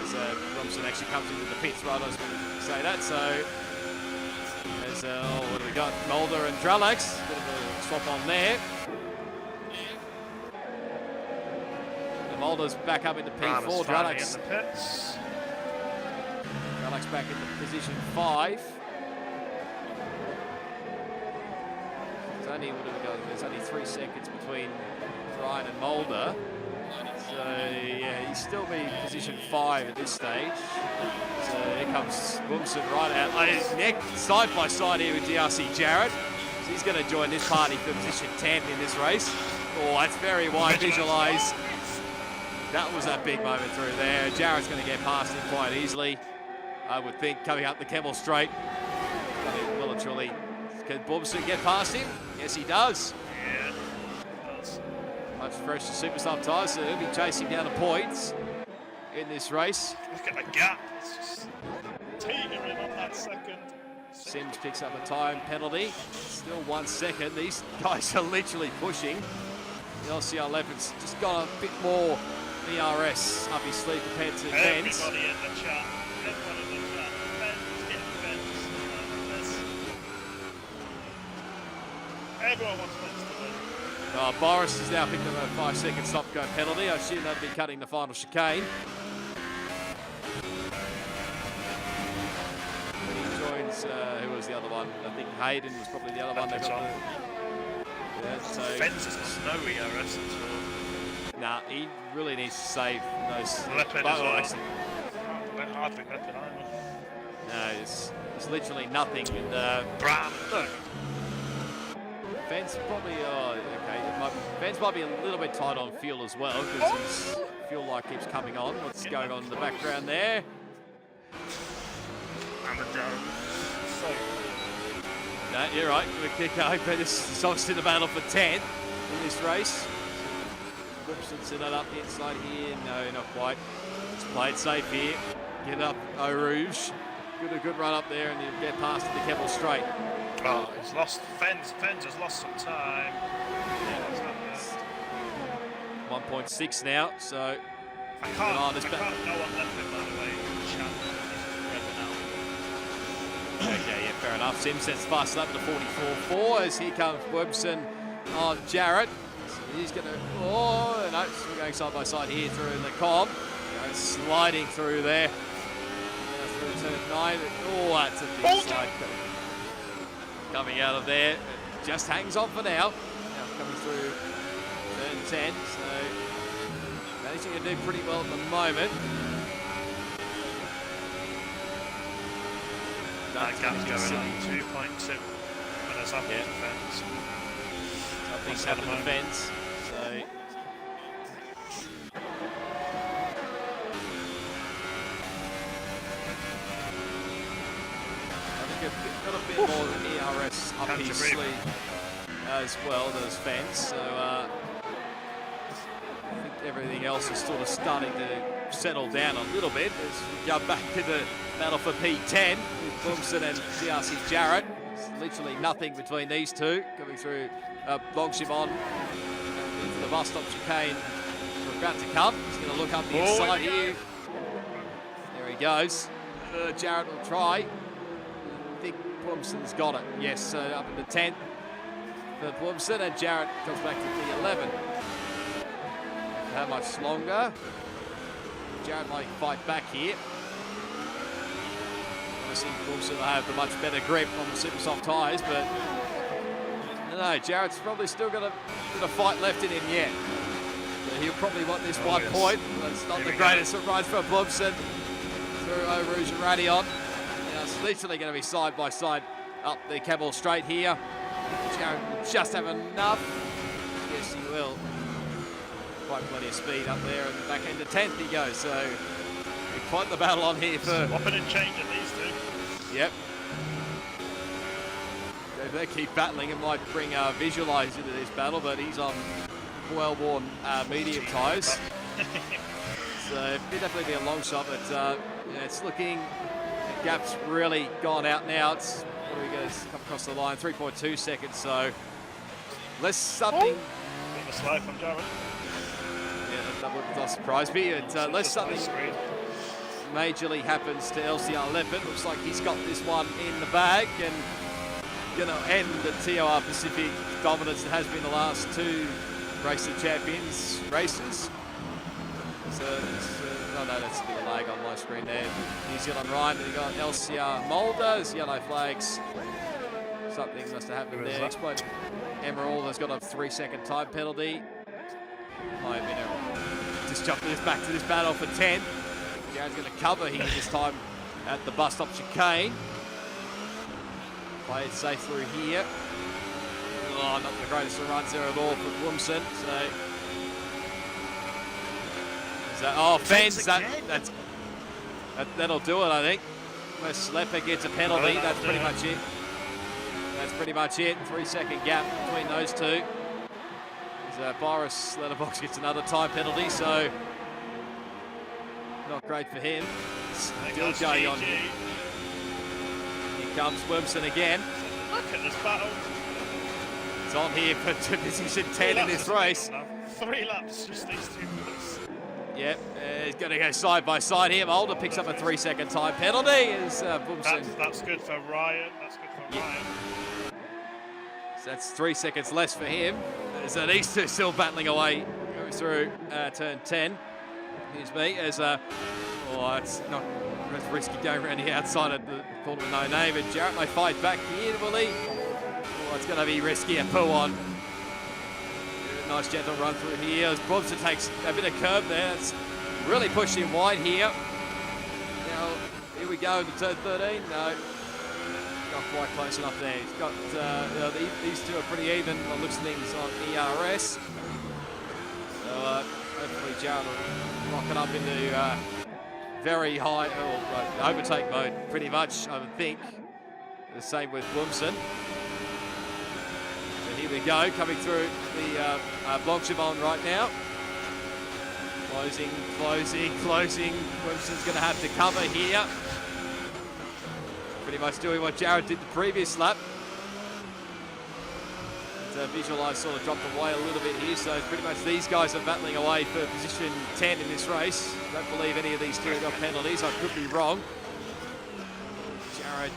As Bwumsen actually comes into the pits, right, I was going to say that, so there's, what do we got? Mulder and Dralax. Swap on there. The Mulder's back up into P4. Dralax. Dralax back into position 5. There's only 3 seconds between Ryan and Mulder. So yeah, he's still be position 5 at this stage. So here comes Bwumsen right out. Neck side by side here with DRC Jared. So he's going to join this party for position 10 in this race. Oh, that's very wide. Visualise. That was a big moment through there. Jared's going to get past him quite easily, I would think, coming up the Kemmel Straight. Well and truly, can Bwumsen get past him? Yes, he does. Yeah, he does. Much fresher super soft tyres, so he'll be chasing down the points in this race. Look at the gap. It's just teetering on that second. Sims picks up a time penalty. Still 1 second. These guys are literally pushing. The LCR Leopard's just got a bit more ERS up his sleeve compared to Fens. Everybody in the chat. Everyone in the chat. Fens, get Fens. Everyone wants Fens to win. Boris has now picked up a 5 second stop go penalty. I assume they'll be cutting the final chicane. Who was the other one? I think Hayden was probably the other one. So Fens has got no ERS at all. Nah, he really needs to save those. Leopard as well. I think Leopard either. No, it's literally nothing. And look. Fens probably, Fens might be a little bit tight on fuel as well, because his fuel light keeps coming on. What's going on in the background there? And the No, you're right. We're kick going, but it's obviously the battle for 10th in this race. Bwumsen set it up the inside here. No, not quite. Just play it safe here. Get up, Eau Rouge. A good run up there, and you get past the Kemmel Straight. Oh, he's lost. Fens has lost some time. 1.6 now, so I can't go on left it, by the way. okay, yeah, fair enough. Sim sets fast lap to 44.4 as here comes Bwumsen on Jarrett. So he's going to, oh, no, we're going side by side here through the com. Sliding through there. Through turn 9. Oh, that's a big slide coming out of there. It just hangs on for now. Now coming through turn 10, so managing to do pretty well at the moment. That gap's going on 2.2 when it's up on the fence. Something's happened to the fence, so got a bit more ERS up his sleeve as well, those fans. So I think everything else is sort of starting to settle down a little bit as we go back to the battle for P10 with Bwumsen and GRC Jarrett. There's literally nothing between these two. Coming through Bwumsen into the bus stop chicane. We're about to come. He's going to look up the inside here. There he goes. Jarrett will try. Bwumsen's got it, yes, up in the 10th for Bwumsen, and Jarrett comes back to P11. How much longer? Jarrett might fight back here. Obviously, Bwumsen will have the much better grip on the super soft tyres, but no, Jarrett's probably still got a bit of fight left in him yet. So he'll probably want this point. That's not the greatest of rides for Bwumsen through Eau Rouge and Radion. It's literally going to be side by side up the Cabell straight here. Jarrett will just have enough. Yes, he will. Quite plenty of speed up there at the back end of 10th he goes. So quite the battle on here for. Swapping and changing these two. Yep. If they keep battling, it might bring Visualize into this battle, but he's on well-worn medium tyres. So it'll definitely be a long shot, but yeah, it's looking. Gap's really gone out now. It's what do we go come across the line? 3.2 seconds. So less something. Bit of a slow from Jarrett. Yeah, that would not surprise me. Unless something majorly happens to LCR Leopard, looks like he's got this one in the bag and going to end the TOR Pacific dominance that has been the last two Race of Champions races. So oh no, that's a bit of lag on my screen there. New Zealand Ryan, then you got LCR Mulder, there's yellow flags. Something must have happened there. Explode Emerald has got a 3-second time penalty. Might have been just jumping this back to this battle for 10. Jared's going to cover here this time at the bus stop chicane. Play it safe through here. Oh, not the greatest of runs there at all for Bwumsen. Oh, fence, that'll do it, I think. Unless Leopard gets a penalty, that's pretty much it. That's pretty much it. 3-second gap between those two. As Boris Letterbox gets another time penalty, so not great for him. Still going on here. Here comes Bwumsen again. Look at this battle. It's on here for position 10 in this race. 3 laps, just these two minutes. Yep, he's going to go side by side here. Mulder picks up a 3-second time penalty. As Bwumsen. That's good for Ryan. That's good for Ryan. So that's 3 seconds less for him. As these two still battling away through turn 10. Here's me as oh, it's not risky going around the outside of the corner with no name. But Jarrett may fight back here, will he? Oh, it's going to be risky at P1. Nice gentle run through here as Bwumsen takes a bit of curve there. It's really pushed him wide here. Now, here we go into turn 13. No, not quite close enough there. He's got, these two are pretty even on looks of things on ERS. So hopefully Jarrett will rock it up into very high overtake mode pretty much, I would think. The same with Bwumsen. Here we go, coming through the Blanchimon right now. Closing. Bwumsen's going to have to cover here. Pretty much doing what Jarrett did the previous lap. Visualize sort of dropped away a little bit here, so pretty much these guys are battling away for position 10 in this race. Don't believe any of these two got penalties. I could be wrong. Jared.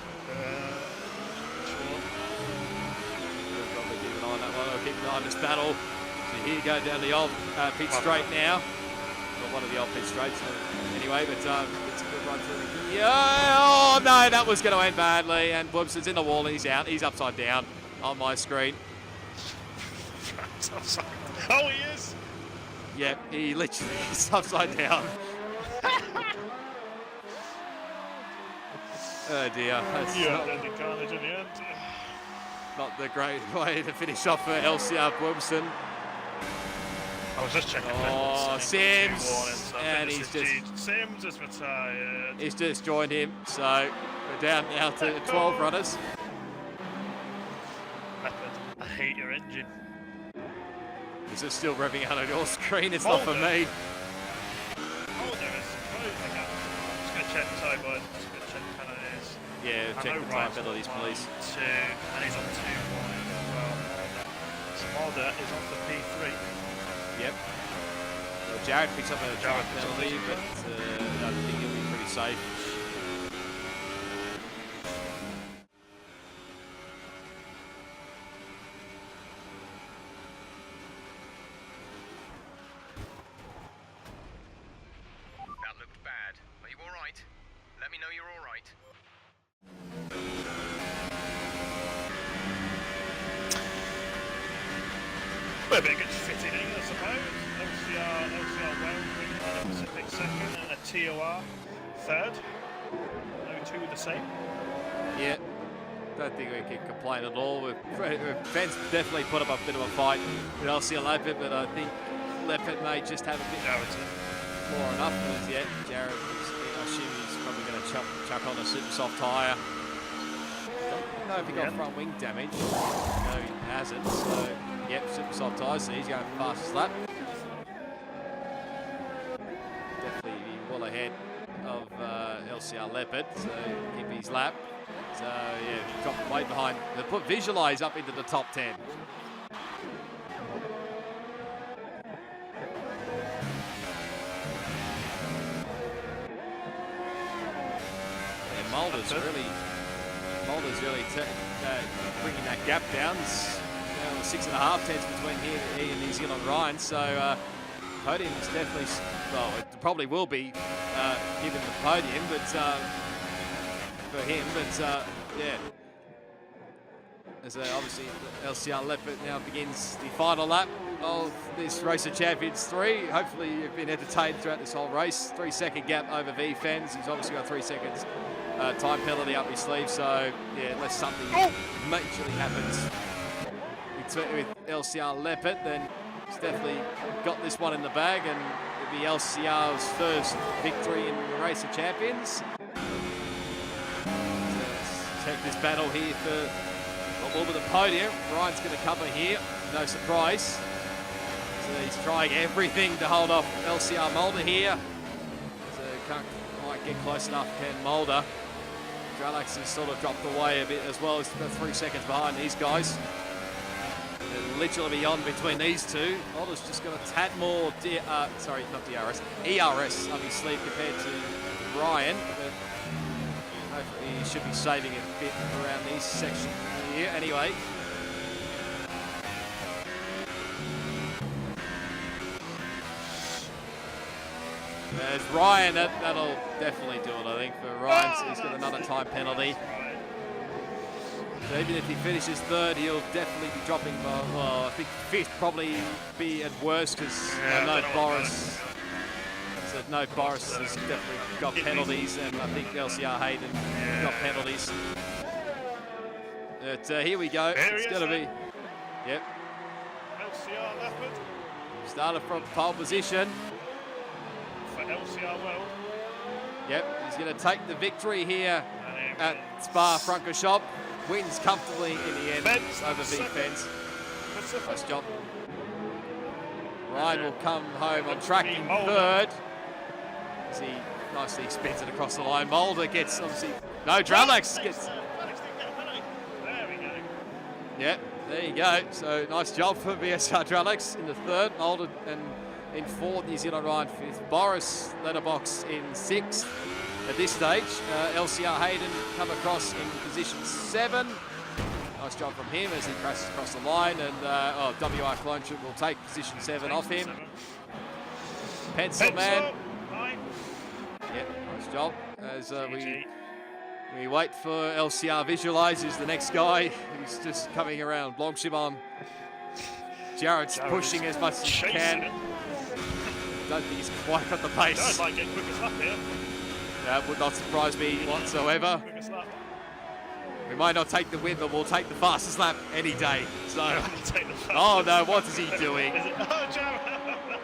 We'll probably keep an eye on that one. I'll keep an eye on this battle. So here you go down the old pit straight now. Well, one of the old pit straights anyway, but it's a good run through here. Oh no, that was going to end badly, and Bwumsen's in the wall and he's out. He's upside down on my screen. Oh, he is. Yep, he literally is upside down. Oh dear. That's carnage in the end. Not the great way to finish off for LCR Bwumsen. I was just checking. Oh, Sims, and he's just Sims is retired. He's just joined him, so we're down now to 12 runners. I hate your engine. Is it still revving out on your screen? It's not for me. Mulder is closing up. I'm just going to check the time, boys. Just going to check the penalties. Yeah, check the time penalties, please. 2, and he's on 2 wide as well. So Mulder is on the P3. Yep. Well, Jared picks up a time penalty, but I think he'll be pretty safe. That looked bad. Are you all right? Let me know you're all right. Well, a bit of good fitting in, I suppose. LCR well, Pacific second, and a TOR third. No two the same. Yeah, don't think we can complain at all. Ben's definitely put up a bit of a fight with LCR Leopard, but I think Leopard may just have a bit more enough. Because, yeah, Jared, I assume he's probably going to chuck on a super soft tyre. Don't know if he got front wing damage. No, he hasn't. So, yep, super soft tyres, so he's going fastest lap. Definitely well ahead of LCR Leopard, so keep his lap. So yeah, dropped way behind. They put Visualize up into the top 10. And Mulder's really bringing that gap down. It's now 6.5 tenths between he and New Zealand Ryan. So podium is definitely, well, it probably will be given the podium, but for him, but yeah. As obviously LCR Leopard now begins the final lap of this Race of Champions 3. Hopefully you've been entertained throughout this whole race. 3-second gap over V-Fens. He's obviously got 3 seconds time penalty up his sleeve, so yeah, unless something majorly happens with LCR Leopard, then he's definitely got this one in the bag, and it'll be LCR's first victory in the Race of Champions. Check this battle here for what will be the podium. Ryan's going to cover here, no surprise. So he's trying everything to hold off LCR Mulder here. So can't quite get close enough, can Mulder. Dralax has sort of dropped away a bit as well. He's about 3 seconds behind these guys. They're literally beyond between these two. Mulder's just got a tad more, sorry, not DRS, ERS up his sleeve compared to Ryan. But hopefully he should be saving a bit around these sections here. Anyway. There's Ryan, that'll definitely do it, I think, for Ryan. So he's got another time penalty. So even if he finishes third, he'll definitely be dropping, well, I think fifth probably be at worst, because I know Boris. So no, Boris has definitely got penalties, and I think LCR Hayden got penalties. But here we go. It's going to be, yep. LCR Leopard. Started from pole position. For LCR World. Yep, he's going to take the victory here at Spa-Francorchamps. Wins comfortably in the end over V-Fens. Nice job. Ryan will come home on track in third. As he nicely spins it across the line. Mulder gets, obviously, no, Dralax gets. There we go. Yep, There you go. So nice job for VSR Dralex in the third, Mulder and in fourth, New Zealand Ryan fifth, Boris Letterbox in sixth. At this stage, LCR Hayden come across in position 7. Nice job from him as he crashes across the line, and WR Clonship will take position 7 off him. Pencil man. Yeah, nice job. As we wait for LCR Visualize, who's the next guy. He's just coming around. Bwumsen. Jared's pushing as much as he can. Don't think he's quite got the pace. Jared might get quickest lap here. That would not surprise me whatsoever. We might not take the win, but we'll take the fastest lap any day. So, oh no, what is he doing?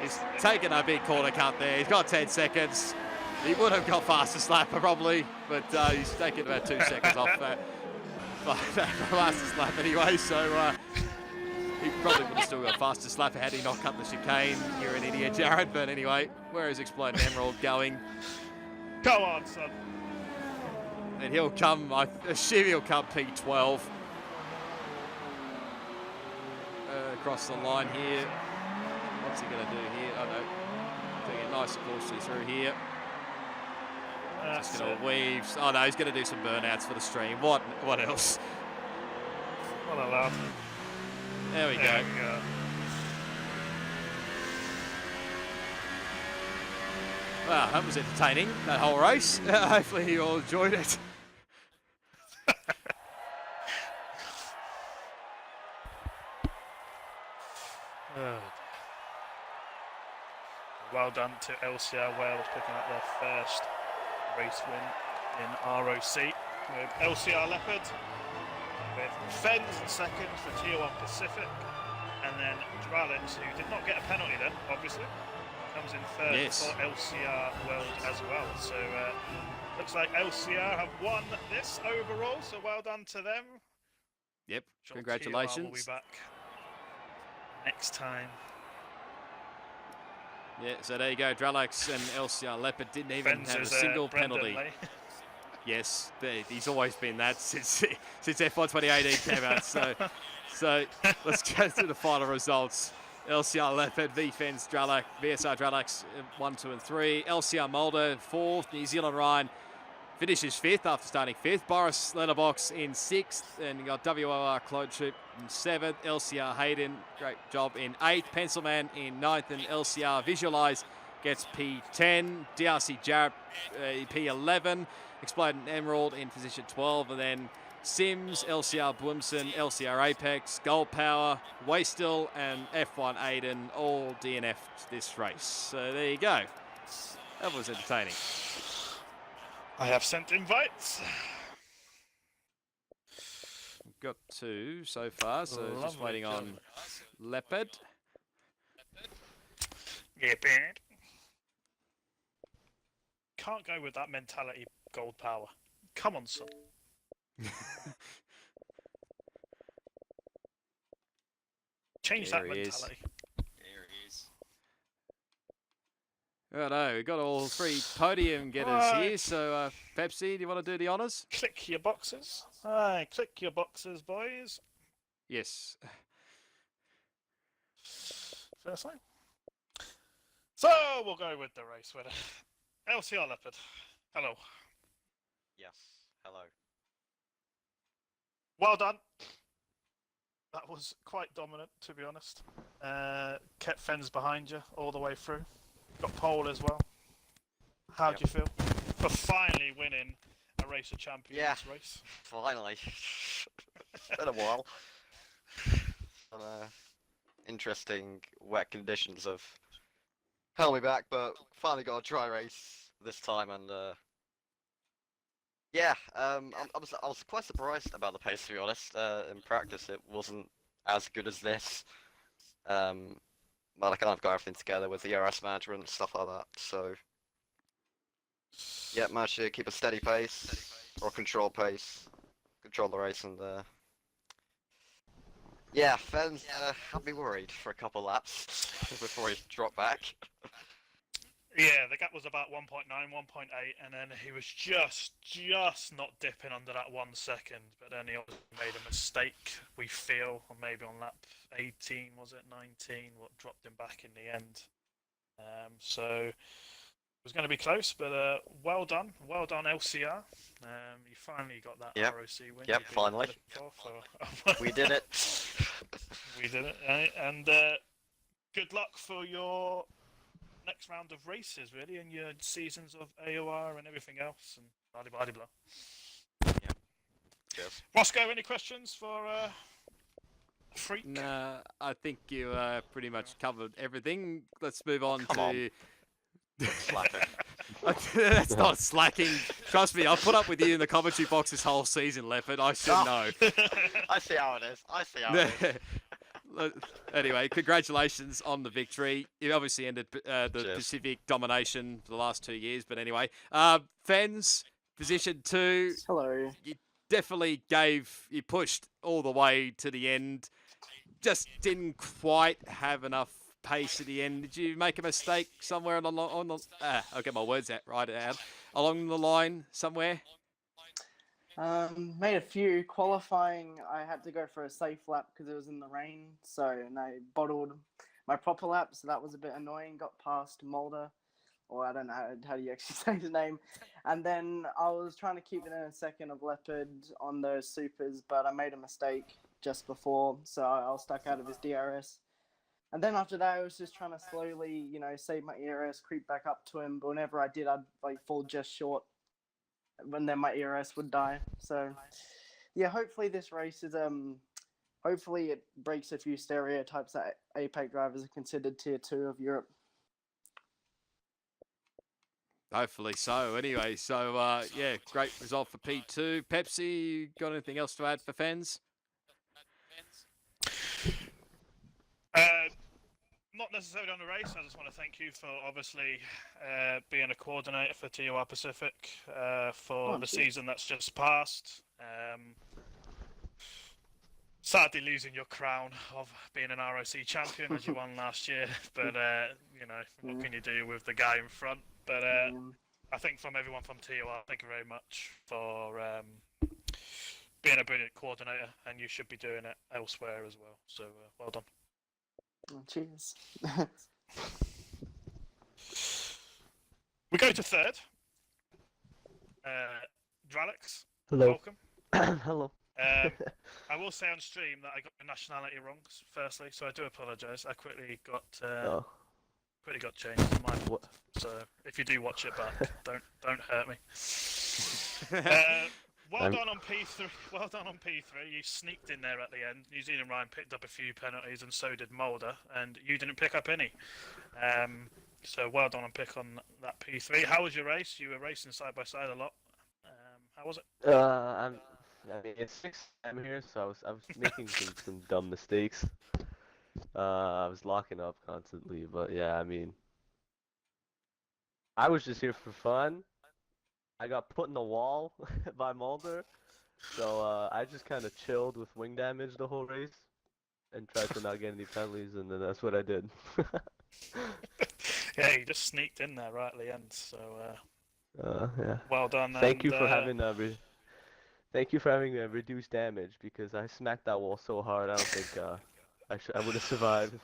He's taking a big corner cut there. He's got 10 seconds. He would have got fastest lap probably, but he's taken about 2 seconds off that fastest lap anyway. So he probably would have still got fastest lap had he not cut the chicane. You're an idiot, Jared. But anyway, where is Exploding Emerald going? Go on, son. And he'll come, I assume he'll come P12. Across the line here. What's he going to do here? Oh no. Taking a nice cautiously through here. Just going to weave. Oh no, he's going to do some burnouts for the stream. What else? What a lap. There we go. Well, that was entertaining, that whole race. Hopefully you all enjoyed it. Well done to LCR Wales picking up their first race win in ROC with LCR Leopard, with Fens in second for TOR Pacific, and then Dralex, who did not get a penalty then, obviously, comes in third for LCR World as well. So looks like LCR have won this overall, so well done to them. Yep, Sure, congratulations. TOR will be back next time. Yeah, so there you go. Dralex and LCR Leopard didn't even have a single penalty. Yes, he's always been that since F1 2018 came out. So let's go through the final results. LCR Leopard, VFens Dralex, VSR Dralex 1, 2, and 3. LCR Mulder 4th. New Zealand Ryan finishes 5th after starting 5th. Boris Letterbox in 6th, and you got WOR Clonship in 7th. LCR Hayden, great job, in 8th. Pencilman in 9th, and LCR Visualize gets P10. DRC Jarrett P11. Exploding Emerald in position 12, and then Sims, LCR Bwumsen, LCR Apex, Gold Power, Wastill, and F1 Aiden all DNF'd this race. So there you go. That was entertaining. I have sent invites. We've got 2 so far, so just waiting on Leopard. Yeah, bad. Can't go with that mentality, Gold Power. Come on, son. Change that mentality. There he is. Oh no, we've got all 3 podium getters here, so Pepsi, do you want to do the honours? Click your boxes. Aye, click your boxes, boys. Yes. First line. So we'll go with the race winner. LCR Leopard. Hello. Yes, hello. Well done. That was quite dominant, to be honest. Kept Fens behind you all the way through. Got pole as well. How do you feel? For finally winning a race of champions race. Finally. It's been a while. Interesting wet conditions have held me back, but finally got a dry race this time, and I was quite surprised about the pace, to be honest. In practice, it wasn't as good as this. But I kind of got everything together with the ERS management and stuff like that. So, yeah, managed to keep a steady pace, or control pace, control the race, and yeah, Fens had me worried for a couple laps before he dropped back. Yeah, the gap was about 1.9, 1.8, and then he was just not dipping under that 1 second. But then he obviously made a mistake, we feel, or maybe on lap 18, was it 19, what dropped him back in the end. So it was going to be close, but well done LCR. You finally got that Yep. ROC win. Yep, finally. We did it. We did it, and good luck for your next round of races, really, and your seasons of AOR and everything else, and blah blah blah. Yeah. Cheers. Roscoe, any questions for Freak? Nah, I think you pretty much covered everything. Let's move on Come to. Slacking. That's not slacking. Trust me, I've put up with you in the commentary box this whole season, Leopard. I should know. I see how it is. Anyway, congratulations on the victory. You obviously ended the Cheers. Pacific domination for the last 2 years, but anyway. Fens, position 2. Hello. You definitely you pushed all the way to the end. Just didn't quite have enough pace at the end. Did you make a mistake somewhere I'll get my words out along the line somewhere? Made a few. Qualifying, I had to go for a safe lap because it was in the rain, and I bottled my proper lap, so that was a bit annoying. Got past Mulder, or I don't know how do you actually say his name. And then I was trying to keep it in a second of Leopard on those supers, but I made a mistake just before, so I was stuck out of his DRS. And then after that, I was just trying to slowly, save my ERS, creep back up to him. But whenever I did, I'd fall just short. And then my ERS would die. So, yeah, hopefully this race is hopefully it breaks a few stereotypes that Apex drivers are considered tier 2 of Europe. Hopefully so. Anyway, yeah, great result for P2. Pepsi, got anything else to add for fans? Not necessarily on the race. I just want to thank you for obviously being a coordinator for TOR Pacific for the season that's just passed. Sadly losing your crown of being an ROC champion as you won last year, but what can you do with the guy in front? But I think from everyone from TOR, thank you very much for being a brilliant coordinator, and you should be doing it elsewhere as well. So well done. Cheers. We go to third. Dralix, Hello. welcome. Hello. I will say on stream that I got the nationality wrong, firstly, so I do apologise. I quickly got changed to my fault. So if you do watch it back, don't hurt me. Well done on P3. Well done on P3. You sneaked in there at the end. New Zealand Ryan picked up a few penalties, and so did Mulder, and you didn't pick up any. So well done on pick on that P3. How was your race? You were racing side by side a lot. How was it? I mean, it's 6 I'm here, so I was making some dumb mistakes. I was locking up constantly, but yeah, I mean, I was just here for fun. I got put in the wall by Mulder, so I just kind of chilled with wing damage the whole race and tried to not get any penalties, and then that's what I did. Yeah, you just sneaked in there right at the end. So yeah. well done. Thank you for having reduced damage, because I smacked that wall so hard. I don't think I would have survived.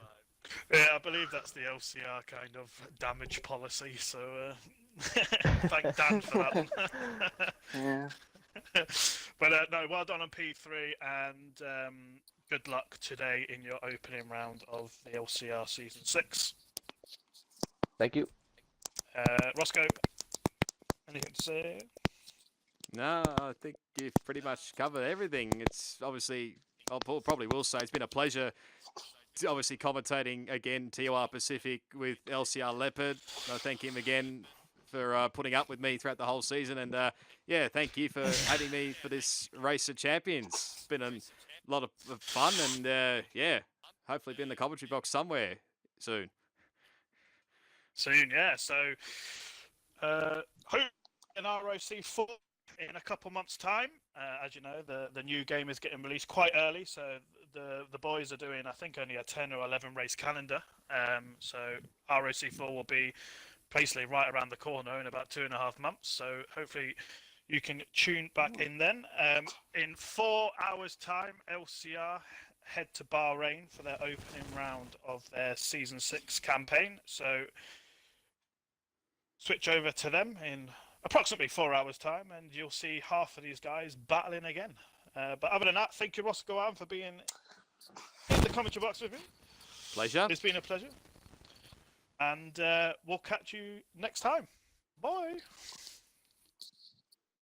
Yeah, I believe that's the LCR kind of damage policy. So thank Dan for that one. Yeah. But no, well done on P3, and good luck today in your opening round of the LCR Season 6. Thank you. Roscoe, anything to say? No, I think you've pretty much covered everything. It's obviously, I probably will say, it's been a pleasure obviously commentating again TOR Pacific with LCR Leopard. I thank him again for putting up with me throughout the whole season, and yeah, thank you for having me for this Race of Champions. It's been a lot of fun, and yeah, hopefully be in the commentary box somewhere soon. Soon, yeah. So hope in ROC 4 in a couple months' time. As you know, the new game is getting released quite early, so the boys are doing, I think, only a 10 or 11 race calendar. So ROC 4 will be basically right around the corner in about 2.5 months. So hopefully you can tune back in then. In 4 hours' time, LCR head to Bahrain for their opening round of their Season 6 campaign. So switch over to them in approximately 4 hours' time, and you'll see half of these guys battling again. But other than that, thank you, Ross Gowan, for being in the commentary box with me. Pleasure. It's been a pleasure. And we'll catch you next time. Bye.